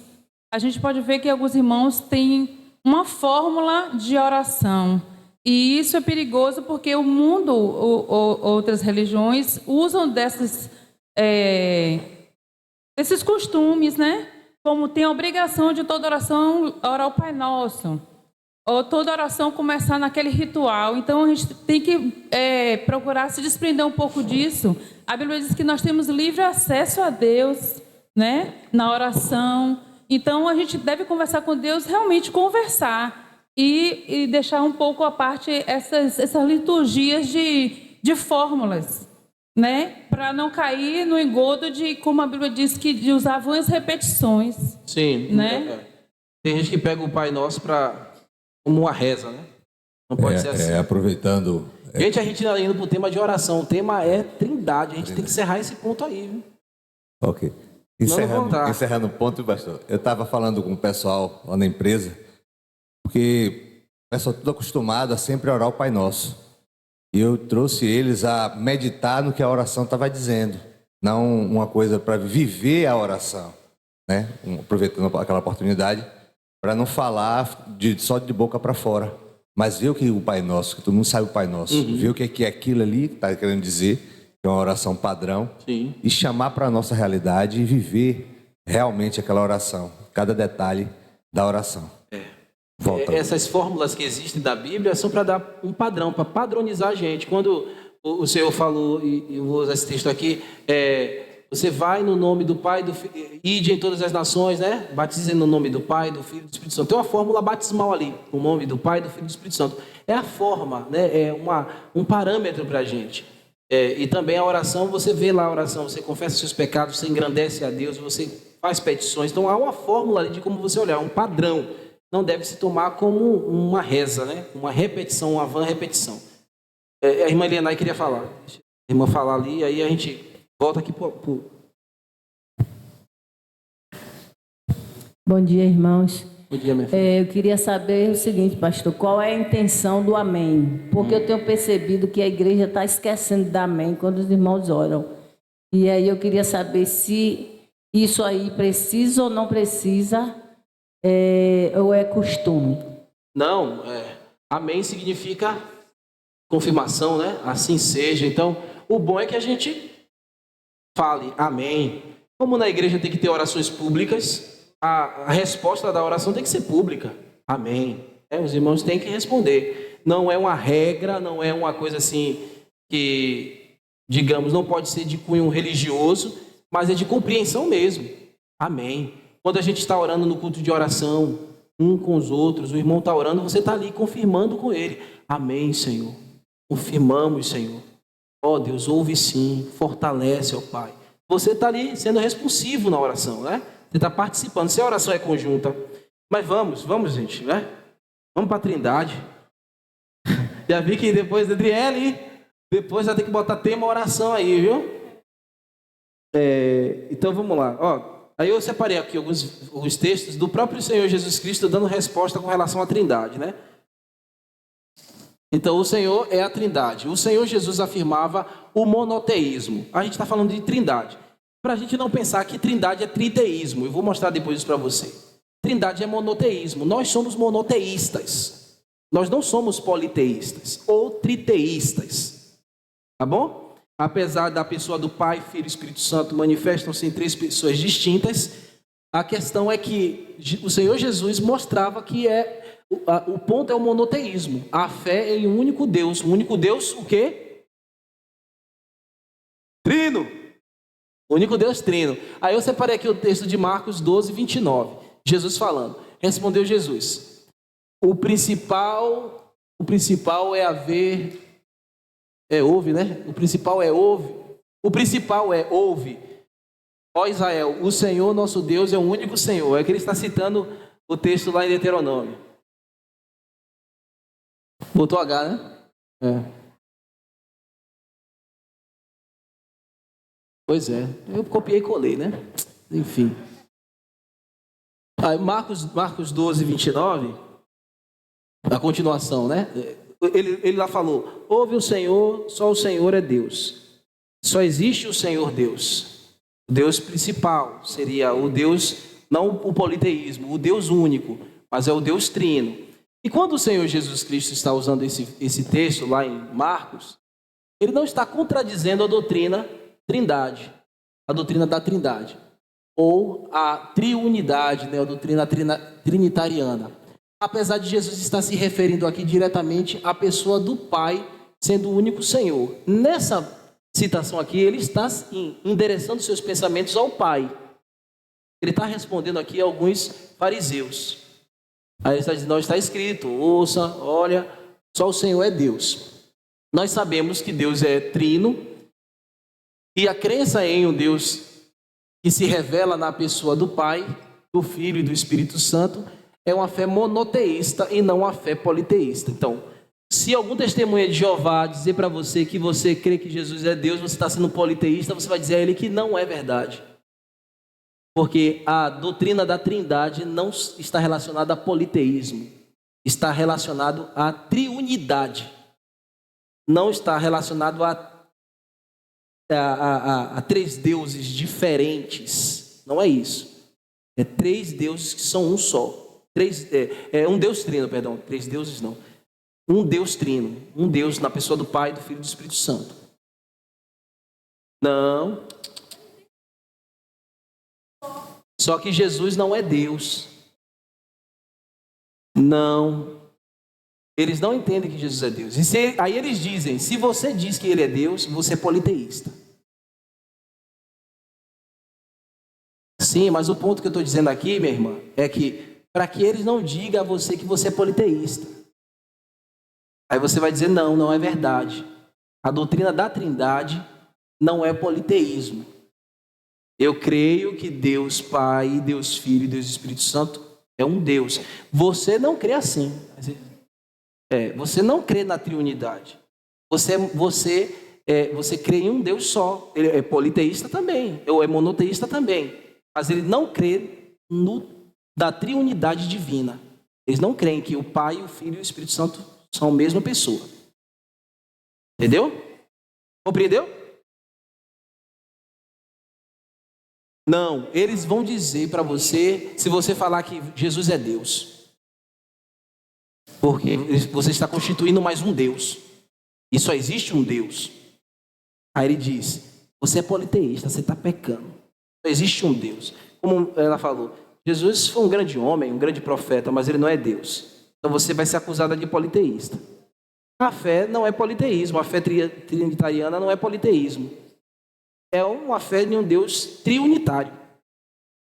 Speaker 9: A gente pode ver que alguns irmãos têm uma fórmula de oração. E isso é perigoso porque o mundo, outras religiões, usam desses costumes, né? Como tem a obrigação de toda oração orar o Pai Nosso. Ou toda oração começar naquele ritual. Então, a gente tem que procurar se desprender um pouco disso. A Bíblia diz que nós temos livre acesso a Deus, né? Na oração. Então, a gente deve conversar com Deus, realmente conversar. e deixar um pouco à parte essas liturgias de fórmulas, né? Para não cair no engodo de, como a Bíblia diz, que de usar vãs repetições.
Speaker 1: Sim.
Speaker 9: Né?
Speaker 1: Tem gente que pega o Pai Nosso como uma reza, né? Não pode ser assim.
Speaker 7: Aproveitando.
Speaker 1: Gente, a gente indo para o tema de oração. O tema é trindade. A gente tem que encerrar esse ponto aí, viu?
Speaker 7: Ok. Encerrando o ponto, pastor. Eu estava falando com o pessoal lá na empresa, porque o pessoal tudo acostumado a sempre orar o Pai Nosso. E eu trouxe eles a meditar no que a oração estava dizendo. Não uma coisa para viver a oração, né? Aproveitando aquela oportunidade, para não falar só de boca para fora. Mas ver o que o Pai Nosso, que todo mundo sabe o Pai Nosso, ver o que é aquilo ali que está querendo dizer, que é uma oração padrão,
Speaker 1: Sim.
Speaker 7: E chamar para a nossa realidade e viver realmente aquela oração, cada detalhe da oração.
Speaker 1: Essas fórmulas que existem da Bíblia são para dar um padrão, para padronizar a gente. Quando o Senhor falou, e eu vou usar esse texto aqui, você vai no nome do Pai, do Filho, ide em todas as nações, né? Batizem no nome do Pai, do Filho e do Espírito Santo. Tem uma fórmula batismal ali, o nome do Pai, do Filho e do Espírito Santo. É a forma, né? É um parâmetro para a gente. E também a oração, você vê lá a oração, você confessa seus pecados, você engrandece a Deus, você faz petições. Então há uma fórmula ali de como você olhar, um padrão. Não deve se tomar como uma reza, né? Uma repetição, uma vã repetição. A irmã Elianai queria falar. Deixa a irmã falar ali, aí a gente volta aqui pro...
Speaker 10: Bom dia, irmãos.
Speaker 1: Bom dia, minha filha.
Speaker 10: Eu queria saber o seguinte, pastor, qual é a intenção do amém? Porque eu tenho percebido que a igreja está esquecendo do amém quando os irmãos oram. E aí eu queria saber se isso aí precisa ou não precisa, ou é costume.
Speaker 1: Não, amém significa confirmação, né? Assim seja. Então, o bom é que a gente fale amém. Como na igreja tem que ter orações públicas, a resposta da oração tem que ser pública. Amém. Os irmãos têm que responder. Não é uma regra, não é uma coisa assim que, digamos, não pode ser de cunho religioso, mas é de compreensão mesmo. Amém. Quando a gente está orando no culto de oração, um com os outros, o irmão está orando, você está ali confirmando com ele. Amém, Senhor. Confirmamos, Senhor. Ó Deus, ouve sim, fortalece, ó Pai. Você está ali sendo responsivo na oração, né? Você está participando, se a oração é conjunta. Mas vamos, gente, né? Vamos para a Trindade. Já vi que depois, Adriele, depois vai ter que botar tema oração aí, viu? Então vamos lá. Aí eu separei aqui alguns textos do próprio Senhor Jesus Cristo dando resposta com relação à Trindade, né? Então o Senhor é a Trindade. O Senhor Jesus afirmava o monoteísmo. A gente está falando de Trindade. Para a gente não pensar que Trindade é triteísmo. Eu vou mostrar depois isso para você. Trindade é monoteísmo. Nós somos monoteístas. Nós não somos politeístas ou triteístas. Tá bom? Apesar da pessoa do Pai, Filho e Espírito Santo manifestam-se em três pessoas distintas, a questão é que o Senhor Jesus mostrava que o ponto é o monoteísmo. A fé em um único Deus. Um único Deus, o quê? Trino. O único Deus trino. Aí eu separei aqui o texto de Marcos 12, 29. Jesus falando. Respondeu Jesus. O principal é haver... ouve, né? O principal é ouve. O principal é ouve. Ó Israel, o Senhor nosso Deus é o único Senhor. É que ele está citando o texto lá em Deuteronômio. Botou H, né? Pois é, eu copiei e colei, né? Enfim. Aí, Marcos 12, 29, a continuação, né? Ele lá falou, ouve o Senhor, só o Senhor é Deus. Só existe o Senhor Deus. O Deus principal seria o Deus, não o politeísmo, o Deus único, mas é o Deus trino. E quando o Senhor Jesus Cristo está usando esse texto lá em Marcos, ele não está contradizendo a doutrina Trindade, a doutrina da Trindade, ou a triunidade, né, a doutrina trinitariana. Apesar de Jesus estar se referindo aqui diretamente à pessoa do Pai, sendo o único Senhor. Nessa citação aqui, ele está endereçando seus pensamentos ao Pai. Ele está respondendo aqui a alguns fariseus. Aí ele está dizendo, não, está escrito, ouça, olha, só o Senhor é Deus. Nós sabemos que Deus é trino, e a crença em um Deus que se revela na pessoa do Pai, do Filho e do Espírito Santo é uma fé monoteísta e não uma fé politeísta. Então, se algum testemunha de Jeová dizer para você que você crê que Jesus é Deus, você está sendo politeísta, você vai dizer a ele que não é verdade. Porque a doutrina da Trindade não está relacionada a politeísmo, está relacionado à triunidade. Não está relacionado a três deuses diferentes. Não é isso. É três deuses que são um só. Um Deus trino, perdão. Três deuses não. Um Deus trino. Um Deus na pessoa do Pai, do Filho e do Espírito Santo. Não. Só que Jesus não é Deus. Não. Eles não entendem que Jesus é Deus. Aí eles dizem, se você diz que ele é Deus, você é politeísta. Sim, mas o ponto que eu estou dizendo aqui, minha irmã, é que para que eles não digam a você que você é politeísta. Aí você vai dizer, não, não é verdade. A doutrina da Trindade não é politeísmo. Eu creio que Deus Pai, Deus Filho e Deus Espírito Santo é um Deus. Você não crê assim. Você não crê na triunidade. Você crê em um Deus só. Ele é politeísta também, ou é monoteísta também. Mas ele não crê da triunidade divina. Eles não creem que o Pai, o Filho e o Espírito Santo são a mesma pessoa. Entendeu? Compreendeu? Não, eles vão dizer para você, se você falar que Jesus é Deus. Porque você está constituindo mais um Deus. E só existe um Deus. Aí ele diz, você é politeísta, você está pecando. Só existe um Deus. Como ela falou, Jesus foi um grande homem, um grande profeta, mas ele não é Deus. Então você vai ser acusada de politeísta. A fé não é politeísmo, a fé trinitariana não é politeísmo. É uma fé de um Deus triunitário.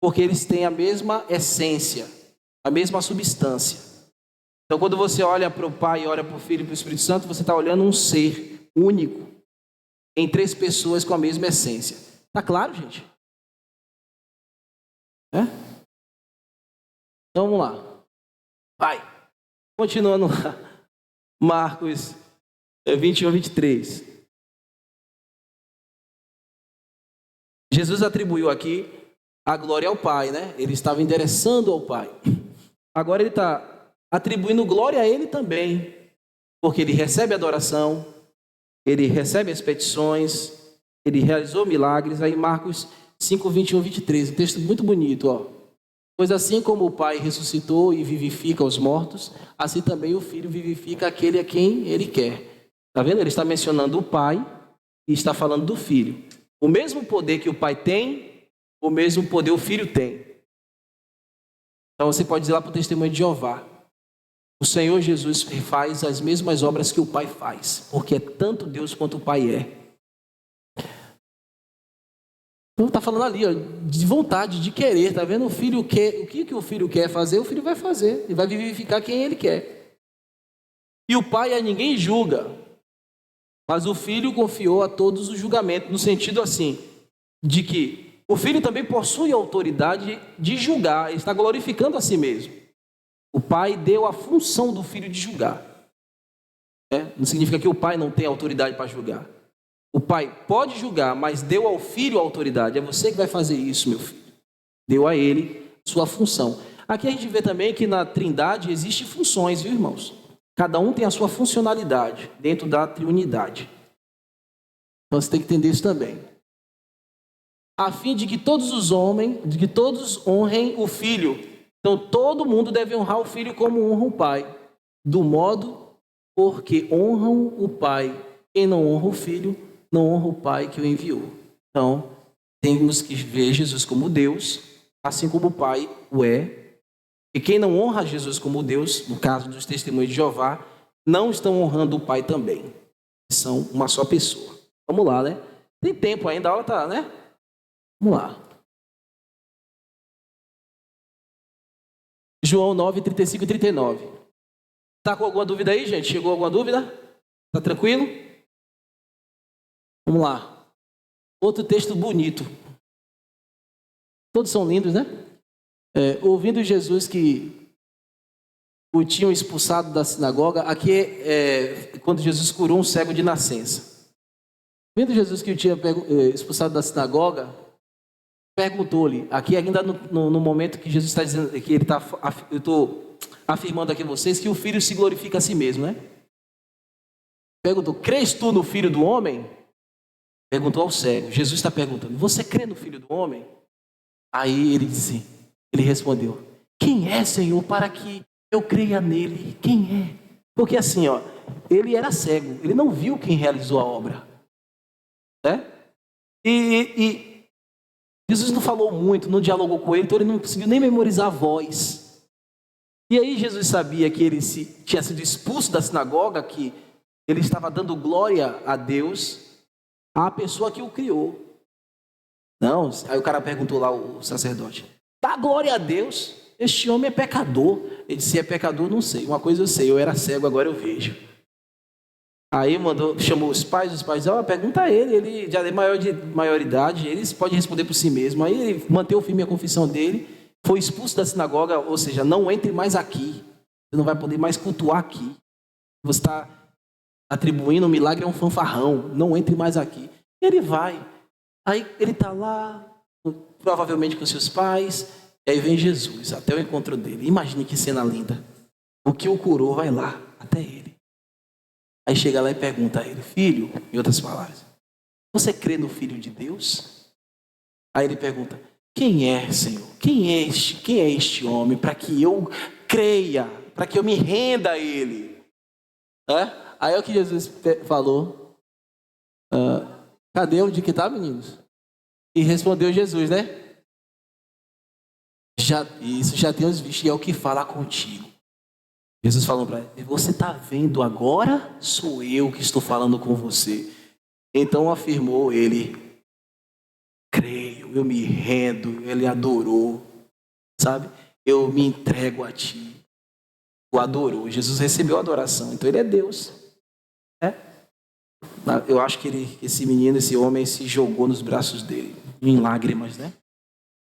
Speaker 1: Porque eles têm a mesma essência, a mesma substância. Então quando você olha para o Pai, olha para o Filho e para o Espírito Santo, você está olhando um ser único, em três pessoas com a mesma essência. Está claro, gente? Então vamos lá. Vai. Continuando lá. Marcos 21, 23. Jesus atribuiu aqui a glória ao Pai, né? Ele estava endereçando ao Pai. Agora ele está atribuindo glória a Ele também, porque Ele recebe adoração, Ele recebe as petições, Ele realizou milagres. Aí Marcos 5, 21, 23, um texto muito bonito, ó. Pois assim como o Pai ressuscitou e vivifica os mortos, assim também o Filho vivifica aquele a quem Ele quer. Está vendo? Ele está mencionando o Pai e está falando do Filho. O mesmo poder que o Pai tem, o mesmo poder o Filho tem. Então você pode dizer lá para o testemunho de Jeová, o Senhor Jesus faz as mesmas obras que o Pai faz, porque é tanto Deus quanto o Pai é. Então está falando ali, ó, de vontade, de querer, tá vendo? O filho quer, o que o filho quer fazer, o filho vai fazer, ele vai vivificar quem ele quer. E o Pai a ninguém julga, mas o Filho confiou a todos o julgamento, no sentido assim, de que o Filho também possui a autoridade de julgar, ele está glorificando a si mesmo. O Pai deu a função do Filho de julgar. Não significa que o Pai não tem autoridade para julgar. O Pai pode julgar, mas deu ao Filho a autoridade. É você que vai fazer isso, meu filho. Deu a ele sua função. Aqui a gente vê também que na Trindade existem funções, viu, irmãos? Cada um tem a sua funcionalidade dentro da triunidade. Então você tem que entender isso também. A fim de que todos os homens, de que todos honrem o Filho. Então todo mundo deve honrar o Filho como honra o Pai. Do modo porque honram o Pai. Quem não honra o Filho, não honra o Pai que o enviou. Então temos que ver Jesus como Deus, assim como o Pai o é. E quem não honra Jesus como Deus, no caso dos testemunhos de Jeová, não estão honrando o Pai também. São uma só pessoa. Vamos lá, né? Tem tempo ainda, a aula tá, né? Vamos lá. João 9, 35 e 39. Está com alguma dúvida aí, gente? Chegou alguma dúvida? Está tranquilo? Vamos lá. Outro texto bonito. Todos são lindos, né? Ouvindo Jesus que o tinham expulsado da sinagoga, aqui quando Jesus curou um cego de nascença. Vendo Jesus que o tinha expulsado da sinagoga, perguntou-lhe, aqui ainda no momento que Jesus está dizendo, que ele está, eu estou afirmando aqui a vocês que o Filho se glorifica a si mesmo, né? Perguntou, crês tu no Filho do Homem? Perguntou ao cego. Jesus está perguntando, você crê no Filho do Homem? Aí ele respondeu, quem é, Senhor, para que eu creia nele? Quem é? Porque assim, ele era cego, ele não viu quem realizou a obra, né? E Jesus não falou muito, não dialogou com ele, então ele não conseguiu nem memorizar a voz. E aí Jesus sabia que ele tinha sido expulso da sinagoga, que ele estava dando glória a Deus, à pessoa que o criou. Não, aí o cara perguntou lá, o sacerdote, dá glória a Deus, este homem é pecador. Ele disse, se é pecador, não sei, uma coisa eu sei, eu era cego, agora eu vejo. Aí chamou os pais disseram, pergunta a ele já é maior de maioridade, ele pode responder por si mesmo. Aí ele manteve firme a confissão dele, foi expulso da sinagoga, ou seja, não entre mais aqui, você não vai poder mais cultuar aqui. Você está atribuindo um milagre a um fanfarrão, não entre mais aqui. E ele vai, aí ele está lá, provavelmente com seus pais, e aí vem Jesus, até o encontro dele. Imagine que cena linda, o que o curou vai lá, até ele. Aí chega lá e pergunta a ele, filho, em outras palavras, você crê no Filho de Deus? Aí ele pergunta, quem é, Senhor? Quem é este homem para que eu creia, para que eu me renda a ele? Aí é o que Jesus falou, cadê onde que está, meninos? E respondeu Jesus, né? Já temos visto, e é o que fala contigo. Jesus falou para ele, você está vendo agora? Sou eu que estou falando com você. Então afirmou ele, creio, eu me rendo, ele adorou, sabe? Eu me entrego a ti. O adorou, Jesus recebeu a adoração, então ele é Deus. Eu acho que esse menino, esse homem se jogou nos braços dele, em lágrimas, né?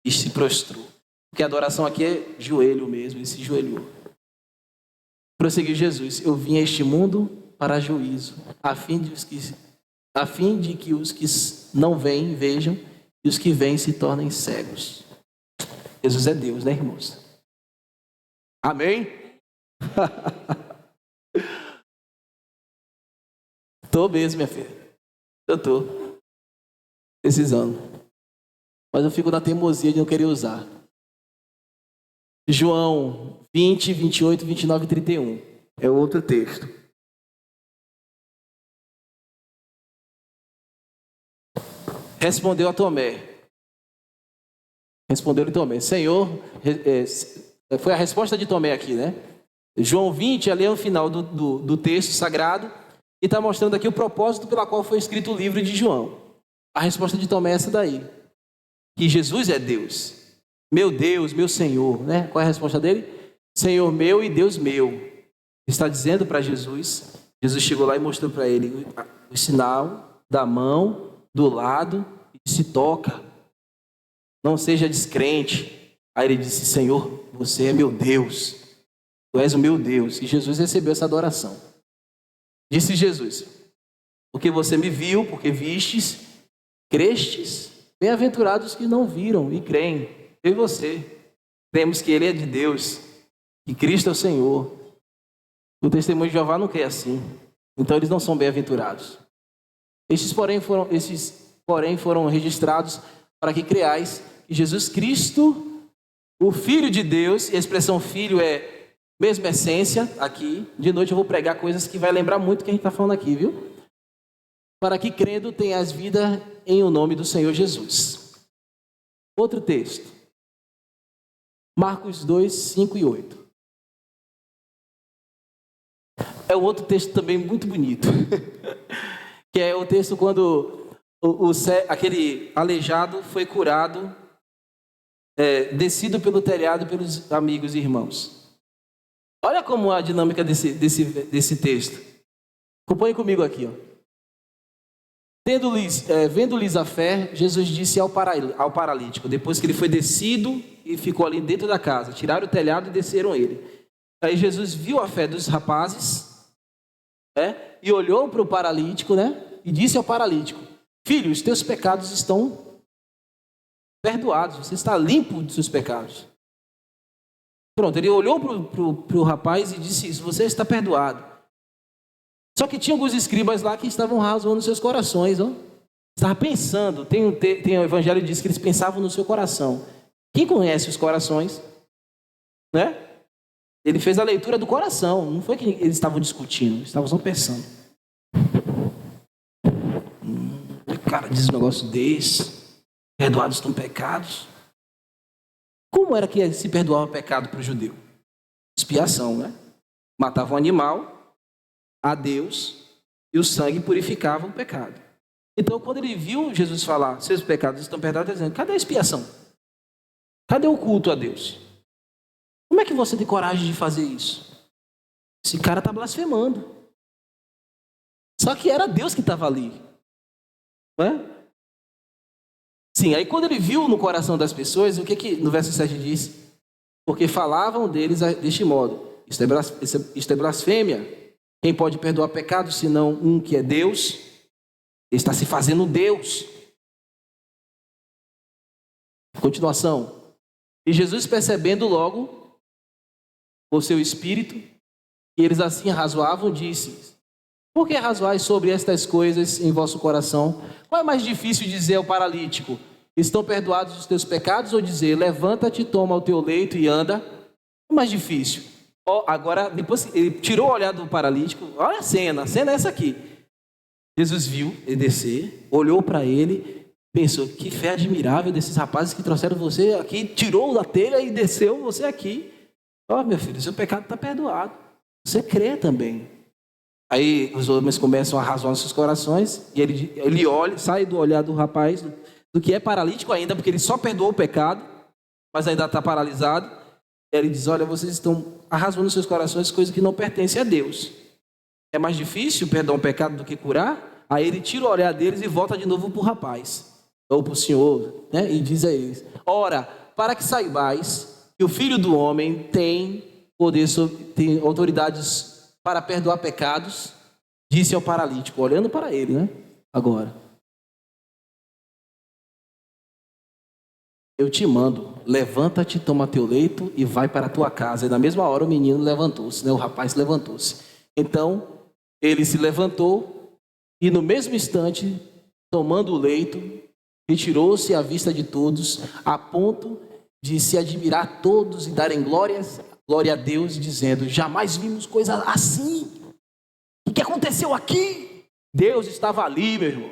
Speaker 1: E se prostrou. Porque a adoração aqui é joelho mesmo, ele se joelhou. Prosseguiu Jesus, eu vim a este mundo para juízo, a fim de que os que não vêm vejam e os que vêm se tornem cegos. Jesus é Deus, né, irmãos? Amém? Tô mesmo, minha filha. Eu tô precisando. Mas eu fico na teimosia de não querer usar. João 20, 28, 29 e 31. É outro texto. Respondeu a Tomé. Respondeu-lhe Tomé. Senhor, foi a resposta de Tomé aqui, né? João 20, ali é o final do texto sagrado. E está mostrando aqui o propósito pela qual foi escrito o livro de João. A resposta de Tomé é essa daí. Que Jesus é Deus. Meu Senhor, né? Qual é a resposta dele? Senhor meu e Deus meu. Está dizendo para Jesus. Jesus chegou lá e mostrou para ele o sinal da mão, do lado, e disse, toca. Não seja descrente. Aí ele disse, Senhor, você é meu Deus. Tu és o meu Deus. E Jesus recebeu essa adoração. Disse Jesus, porque você me viu, porque vistes, crestes, bem-aventurados que não viram e creem. Eu e você, cremos que Ele é de Deus, que Cristo é o Senhor. O testemunho de Jeová não crê assim, então eles não são bem-aventurados. Estes, porém, foram registrados para que creais que Jesus Cristo, o Filho de Deus, e a expressão filho é mesma essência aqui. De noite eu vou pregar coisas que vai lembrar muito o que a gente está falando aqui, viu? Para que crendo tenhas vida em o nome do Senhor Jesus. Outro texto. Marcos 2, 5 e 8. É um outro texto também muito bonito. Que é o texto quando aquele aleijado foi curado, descido pelo telhado pelos amigos e irmãos. Olha como a dinâmica desse texto. Acompanhe comigo aqui. Ó. Vendo-lhes a fé, Jesus disse ao paralítico, depois que ele foi descido e ficou ali dentro da casa, tiraram o telhado e desceram ele. Aí Jesus viu a fé dos rapazes, né, e olhou para o paralítico, né, e disse ao paralítico: filho, os teus pecados estão perdoados, você está limpo dos seus pecados. Pronto, ele olhou para o rapaz e disse isso: você está perdoado. Só que tinha alguns escribas lá que estavam razoando seus corações. Ó. Estava pensando, tem o evangelho que diz que eles pensavam no seu coração. Quem conhece os corações? Né? Ele fez a leitura do coração, não foi que eles estavam discutindo, eles estavam só pensando. O cara diz um negócio desse, perdoados estão pecados. Como era que se perdoava o pecado para o judeu? Expiação, né? Matava um animal a Deus e o sangue purificava o pecado. Então, quando ele viu Jesus falar, seus pecados estão perdoados, ele dizendo: cadê a expiação? Cadê o culto a Deus? Como é que você tem coragem de fazer isso? Esse cara está blasfemando. Só que era Deus que estava ali. Não é? Sim, aí quando ele viu no coração das pessoas, o que no verso 7 diz? Porque falavam deles deste modo: isto é blasfêmia. Quem pode perdoar pecados, senão um que é Deus? Ele está se fazendo Deus. Continuação. E Jesus, percebendo logo o seu espírito, e eles assim razoavam, disse: por que razoais sobre estas coisas em vosso coração? Qual é mais difícil dizer ao paralítico: estão perdoados os teus pecados, ou dizer: levanta-te, toma o teu leito e anda? O mais difícil. Agora, depois ele tirou o olhar do paralítico, olha a cena é essa aqui. Jesus viu ele descer, olhou para ele, pensou: que fé admirável desses rapazes que trouxeram você aqui, tirou da telha e desceu você aqui. Meu filho, seu pecado está perdoado, você crê também. Aí os homens começam a razoar nos seus corações, e ele olha, sai do olhar do rapaz, do que é paralítico ainda, porque ele só perdoou o pecado, mas ainda está paralisado. Ele diz: olha, vocês estão arrasando nos seus corações coisas que não pertencem a Deus. É mais difícil perdoar um pecado do que curar? Aí ele tira o olhar deles e volta de novo para o rapaz, ou para o Senhor, né? E diz a eles: ora, para que saibais que o Filho do Homem tem poder, tem autoridades para perdoar pecados, disse ao paralítico, olhando para ele, né? Agora, eu te mando, levanta-te, toma teu leito e vai para a tua casa. E na mesma hora o menino levantou-se, né? O rapaz levantou-se. Então, ele se levantou e no mesmo instante, tomando o leito, retirou-se à vista de todos, a ponto de se admirar todos e darem glória a Deus, dizendo: jamais vimos coisa assim. O que aconteceu aqui? Deus estava ali, meu irmão.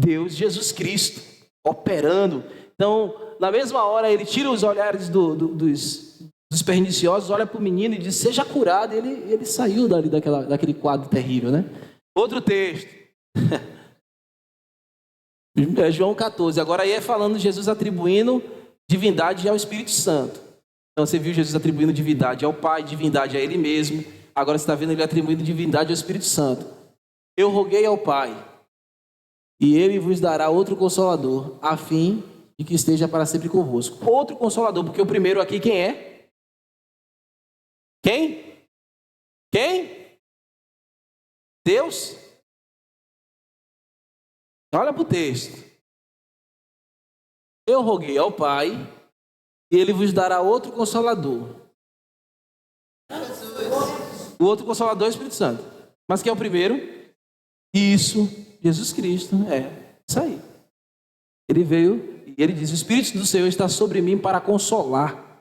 Speaker 1: Deus, Jesus Cristo, operando. Então, na mesma hora, ele tira os olhares dos perniciosos, olha para o menino e diz: seja curado. Ele saiu dali daquele quadro terrível, né? Outro texto. É João 14. Agora aí é falando de Jesus atribuindo divindade ao Espírito Santo. Então você viu Jesus atribuindo divindade ao Pai, divindade a Ele mesmo. Agora você está vendo ele atribuindo divindade ao Espírito Santo. Eu roguei ao Pai, e Ele vos dará outro Consolador, a fim de que esteja para sempre convosco. Outro Consolador, porque o primeiro aqui quem é? Quem? Deus? Olha para o texto. Eu roguei ao Pai, e Ele vos dará outro Consolador. O outro Consolador é o Espírito Santo. Mas quem é o primeiro? Isso, Jesus Cristo. Isso aí. Ele veio e ele diz: o Espírito do Senhor está sobre mim para consolar.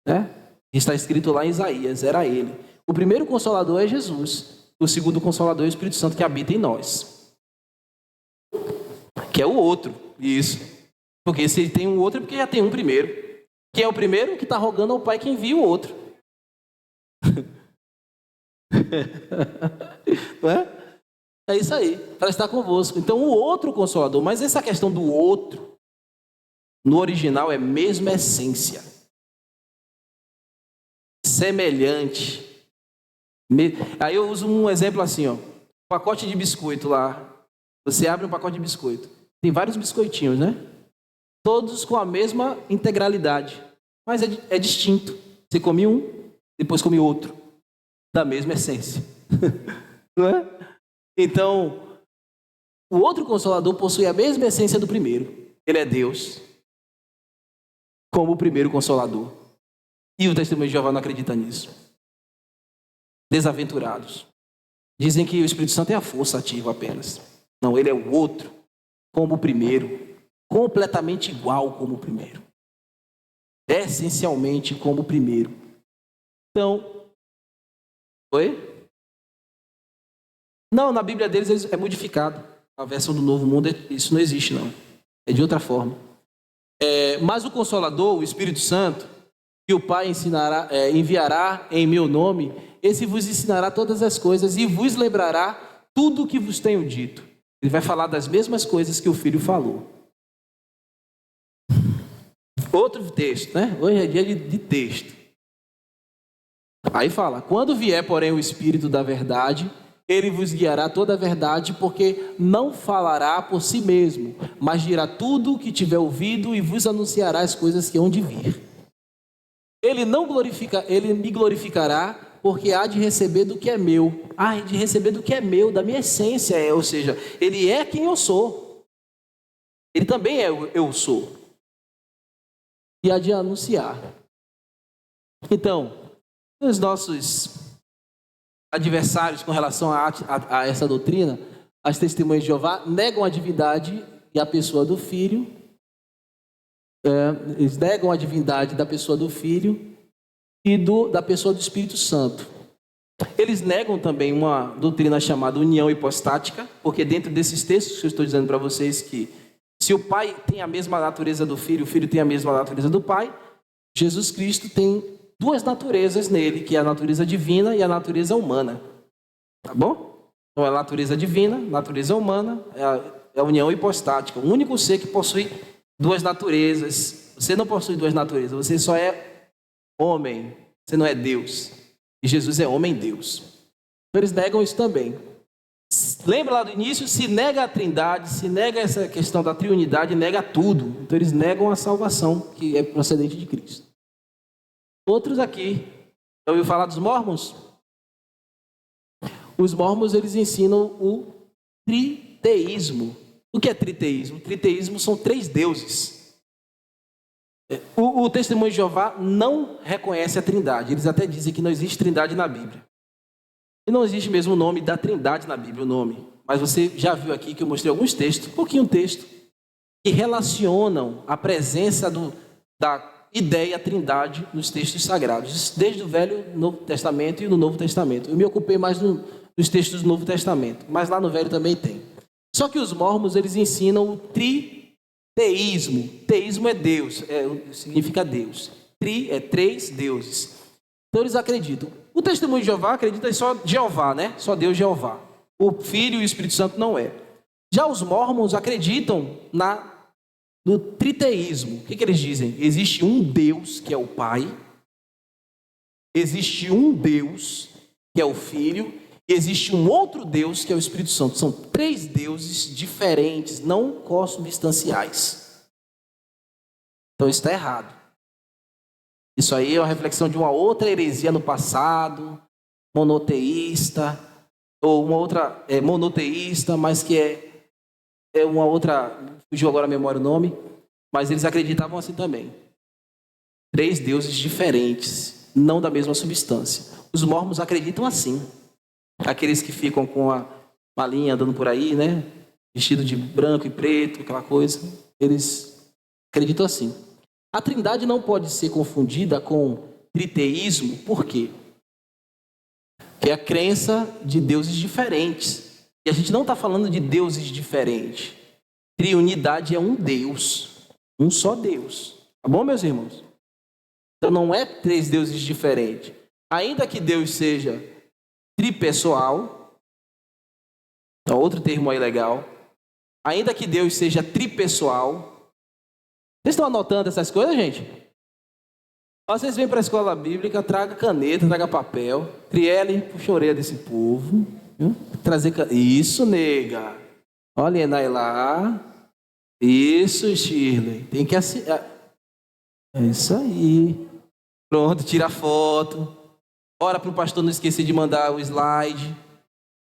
Speaker 1: Né? Está escrito lá em Isaías, era ele. O primeiro Consolador é Jesus. O segundo Consolador é o Espírito Santo que habita em nós. Que é o outro. Isso. Porque se ele tem um outro é porque já tem um primeiro. Quem é o primeiro? Que está rogando ao Pai que envia o outro. Não é? É isso aí, para estar convosco. Então, o outro Consolador, mas essa questão do outro, no original é mesma essência. semelhante. Aí eu uso um exemplo assim, ó. Pacote de biscoito lá. Você abre um pacote de biscoito. Tem vários biscoitinhos, né? Todos com a mesma integralidade. Mas é distinto. Você come um, depois come outro. Da mesma essência. Não é? Então, o outro Consolador possui a mesma essência do primeiro. Ele é Deus, como o primeiro Consolador. E o Testemunho de Jeová não acredita nisso. Desaventurados. Dizem que o Espírito Santo é a força ativa apenas. Não, ele é o outro, como o primeiro. Completamente igual como o primeiro. Essencialmente como o primeiro. Então, oi? Não, na Bíblia deles é modificado. A versão do Novo Mundo, isso não existe, não. É de outra forma. Mas o Consolador, o Espírito Santo, que o Pai enviará em meu nome, esse vos ensinará todas as coisas e vos lembrará tudo o que vos tenho dito. Ele vai falar das mesmas coisas que o Filho falou. Outro texto, né? Hoje é dia de texto. Aí fala, quando vier, porém, o Espírito da verdade, ele vos guiará toda a verdade, porque não falará por si mesmo, mas dirá tudo o que tiver ouvido e vos anunciará as coisas que hão de vir. Ele me glorificará, porque há de receber do que é meu. Há de receber do que é meu, da minha essência. Ou seja, ele é quem eu sou. Ele também é o eu sou. E há de anunciar. Então, os nossos adversários com relação a essa doutrina, as testemunhas de Jeová, negam a divindade e a pessoa do Filho. Eles negam a divindade da pessoa do Filho e da pessoa do Espírito Santo. Eles negam também uma doutrina chamada união hipostática, porque dentro desses textos que eu estou dizendo para vocês que se o Pai tem a mesma natureza do Filho, o Filho tem a mesma natureza do Pai, Jesus Cristo tem duas naturezas nele, que é a natureza divina e a natureza humana. Tá bom? Então, a natureza divina, natureza humana, é a união hipostática. O único ser que possui duas naturezas. Você não possui duas naturezas, você só é homem, você não é Deus. E Jesus é homem-Deus. Então, eles negam isso também. Lembra lá do início? Se nega a trindade, se nega essa questão da triunidade, nega tudo. Então, eles negam a salvação que é procedente de Cristo. Outros aqui, já ouviu falar dos mórmons? Os mórmons, eles ensinam o triteísmo. O que é triteísmo? O triteísmo são 3 deuses. O Testemunho de Jeová não reconhece a trindade. Eles até dizem que não existe trindade na Bíblia. E não existe mesmo o nome da trindade na Bíblia, o nome. Mas você já viu aqui que eu mostrei alguns textos, um texto, que relacionam a presença da ideia trindade nos textos sagrados, desde o Velho e Novo Testamento e no Novo Testamento. Eu me ocupei mais nos textos do Novo Testamento, mas lá no Velho também tem. Só que os mórmons, eles ensinam o triteísmo. Teísmo é Deus, significa Deus. Tri é 3 deuses. Então eles acreditam. O Testemunho de Jeová acredita em só Jeová, né? Só Deus Jeová. O Filho e o Espírito Santo não é. Já os mórmons acreditam no triteísmo. O que eles dizem? Existe um Deus, que é o Pai. Existe um Deus, que é o Filho. Existe um outro Deus, que é o Espírito Santo. São 3 deuses diferentes, não consubstanciais. Então isso está errado. Isso aí é uma reflexão de uma outra heresia no passado, monoteísta, ou uma outra monoteísta, mas que é uma outra, fugiu agora a memória o nome, mas eles acreditavam assim também. 3 deuses diferentes, não da mesma substância. Os mórmons acreditam assim. Aqueles que ficam com a malinha andando por aí, né? Vestido de branco e preto, aquela coisa. Eles acreditam assim. A trindade não pode ser confundida com triteísmo, por quê? Porque é a crença de deuses diferentes. E a gente não está falando de deuses diferentes. Triunidade é um Deus, um só Deus. Tá bom, meus irmãos? Então não é 3 deuses diferentes. Ainda que Deus seja tripessoal, outro termo aí legal. Ainda que Deus seja tripessoal. Vocês estão anotando essas coisas, gente? Vocês vêm para a escola bíblica, traga caneta, traga papel. Triele, puxa a orelha desse povo. Viu? Isso, nega. Olha, Nailá. Isso, Shirley. Tem que assinar. É isso aí. Pronto, tira a foto. Ora para o pastor não esquecer de mandar o slide.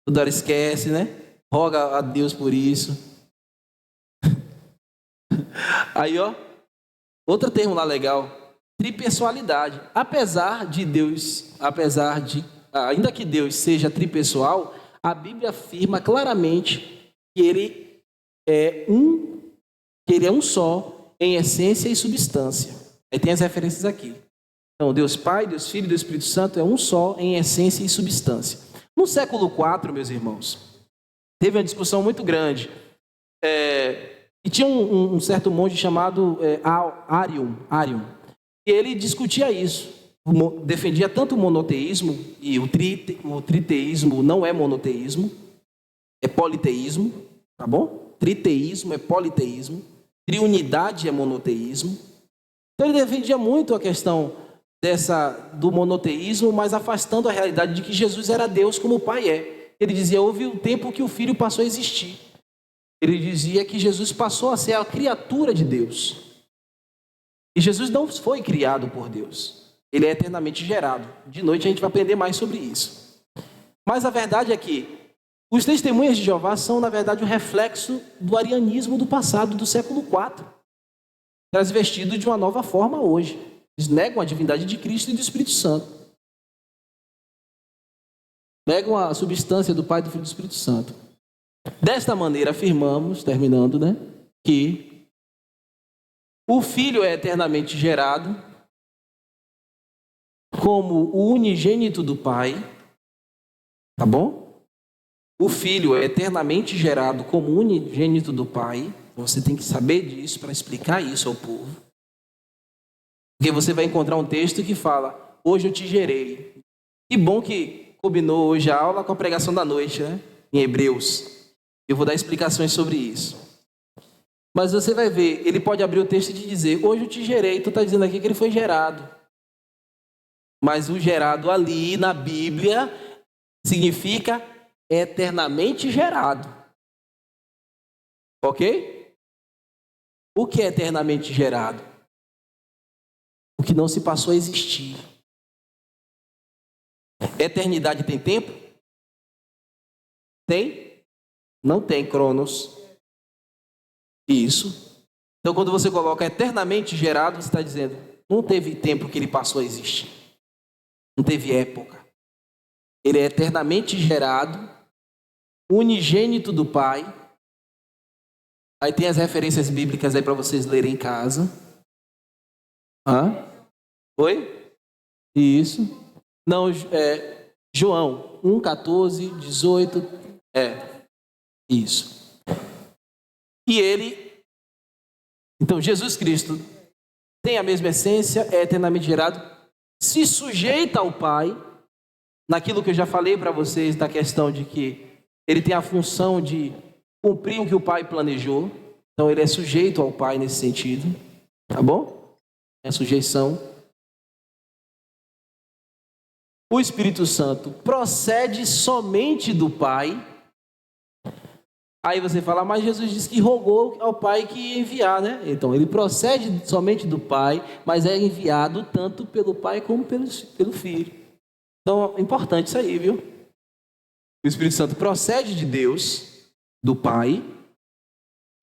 Speaker 1: Toda hora esquece, né? Roga a Deus por isso. Aí, ó. Outro termo lá legal. Tripessoalidade. Ainda que Deus seja tripessoal, a Bíblia afirma claramente que ele é um só em essência e substância. Aí tem as referências aqui. Então, Deus Pai, Deus Filho e Deus Espírito Santo é um só em essência e substância. No século IV, meus irmãos, teve uma discussão muito grande. E tinha um certo monge chamado Arion. E ele discutia isso. Defendia tanto o monoteísmo, e o triteísmo não é monoteísmo, é politeísmo, tá bom? Triteísmo é politeísmo, triunidade é monoteísmo. Então ele defendia muito a questão do monoteísmo, mas afastando a realidade de que Jesus era Deus como o Pai é. Ele dizia, houve um tempo que o Filho passou a existir. Ele dizia que Jesus passou a ser a criatura de Deus. E Jesus não foi criado por Deus. Ele é eternamente gerado. De noite a gente vai aprender mais sobre isso. Mas a verdade é que os testemunhas de Jeová são, na verdade, o reflexo do arianismo do passado, do século IV. Transvestido de uma nova forma hoje. Eles negam a divindade de Cristo e do Espírito Santo. Negam a substância do Pai, do Filho e do Espírito Santo. Desta maneira, afirmamos, terminando, que o Filho é eternamente gerado como o unigênito do Pai, tá bom? O Filho é eternamente gerado como unigênito do Pai. Você tem que saber disso para explicar isso ao povo. Porque você vai encontrar um texto que fala, hoje eu te gerei. Que bom que combinou hoje a aula com a pregação da noite, né? Em Hebreus. Eu vou dar explicações sobre isso. Mas você vai ver, ele pode abrir o texto e te dizer, hoje eu te gerei. Tu está dizendo aqui que ele foi gerado. Mas o gerado ali na Bíblia significa eternamente gerado. Ok? O que é eternamente gerado? O que não se passou a existir. Eternidade tem tempo? Tem? Não tem, Cronos. Isso. Então, quando você coloca eternamente gerado, você está dizendo, não teve tempo que ele passou a existir. Não teve época. Ele é eternamente gerado, unigênito do Pai. Aí tem as referências bíblicas aí para vocês lerem em casa. Oi? Isso. Não, João 1, 14, 18. Isso. E ele, então Jesus Cristo tem a mesma essência, é eternamente gerado, se sujeita ao Pai, naquilo que eu já falei para vocês, da questão de que ele tem a função de cumprir o que o Pai planejou, então ele é sujeito ao Pai nesse sentido, tá bom? É sujeição. O Espírito Santo procede somente do Pai. Aí você fala, mas Jesus disse que rogou ao Pai que ia enviar, né? Então, ele procede somente do Pai, mas é enviado tanto pelo Pai como pelo Filho. Então, é importante isso aí, viu? O Espírito Santo procede de Deus, do Pai,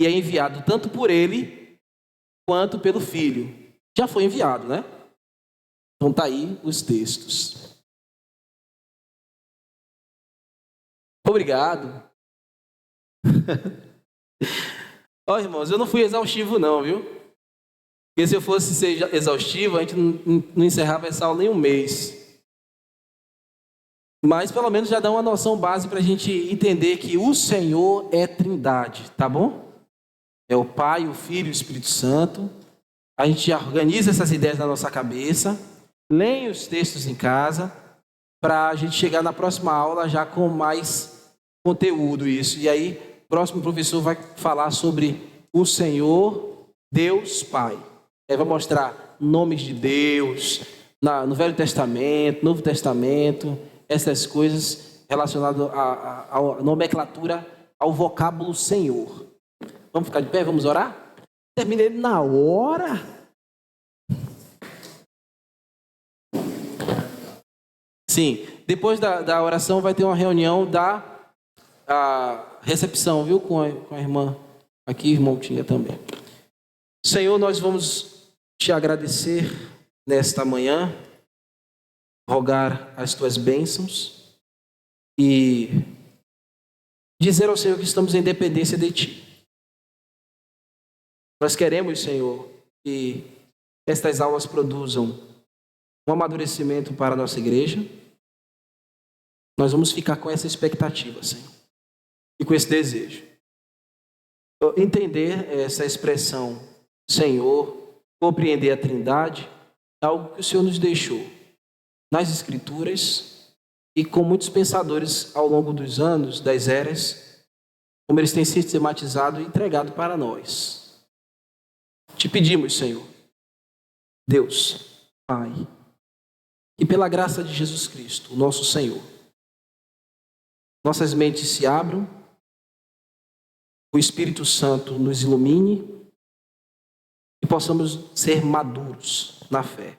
Speaker 1: e é enviado tanto por Ele, quanto pelo Filho. Já foi enviado, né? Então, tá aí os textos. Obrigado. Ó, irmãos, eu não fui exaustivo não, viu? Porque se eu fosse ser exaustivo, a gente não encerrava essa aula em um mês. Mas pelo menos já dá uma noção base para a gente entender que o Senhor é Trindade, tá bom? É o Pai, o Filho e o Espírito Santo. A gente organiza essas ideias na nossa cabeça, leia os textos em casa, para a gente chegar na próxima aula já com mais conteúdo isso. E aí, o próximo professor vai falar sobre o Senhor, Deus Pai. Vai mostrar nomes de Deus, no Velho Testamento, Novo Testamento, essas coisas relacionadas à nomenclatura, ao vocábulo Senhor. Vamos ficar de pé, vamos orar? Terminei na hora. Sim, depois da oração vai ter uma reunião da recepção, viu? Com a irmã. Aqui, irmão, tinha também. Senhor, nós vamos te agradecer nesta manhã, rogar as tuas bênçãos e dizer ao Senhor que estamos em dependência de ti. Nós queremos, Senhor, que estas aulas produzam um amadurecimento para a nossa igreja. Nós vamos ficar com essa expectativa, Senhor, e com esse desejo. Entender essa expressão, Senhor, compreender a Trindade, é algo que o Senhor nos deixou nas Escrituras e com muitos pensadores ao longo dos anos, das eras, como eles têm sistematizado e entregado para nós. Te pedimos, Senhor, Deus, Pai, que pela graça de Jesus Cristo, o nosso Senhor, nossas mentes se abram, o Espírito Santo nos ilumine e possamos ser maduros na fé.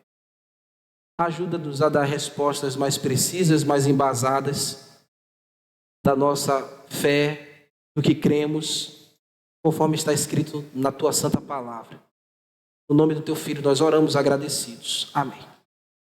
Speaker 1: Ajuda-nos a dar respostas mais precisas, mais embasadas da nossa fé, do que cremos, conforme está escrito na tua santa palavra. No nome do teu Filho nós oramos agradecidos. Amém.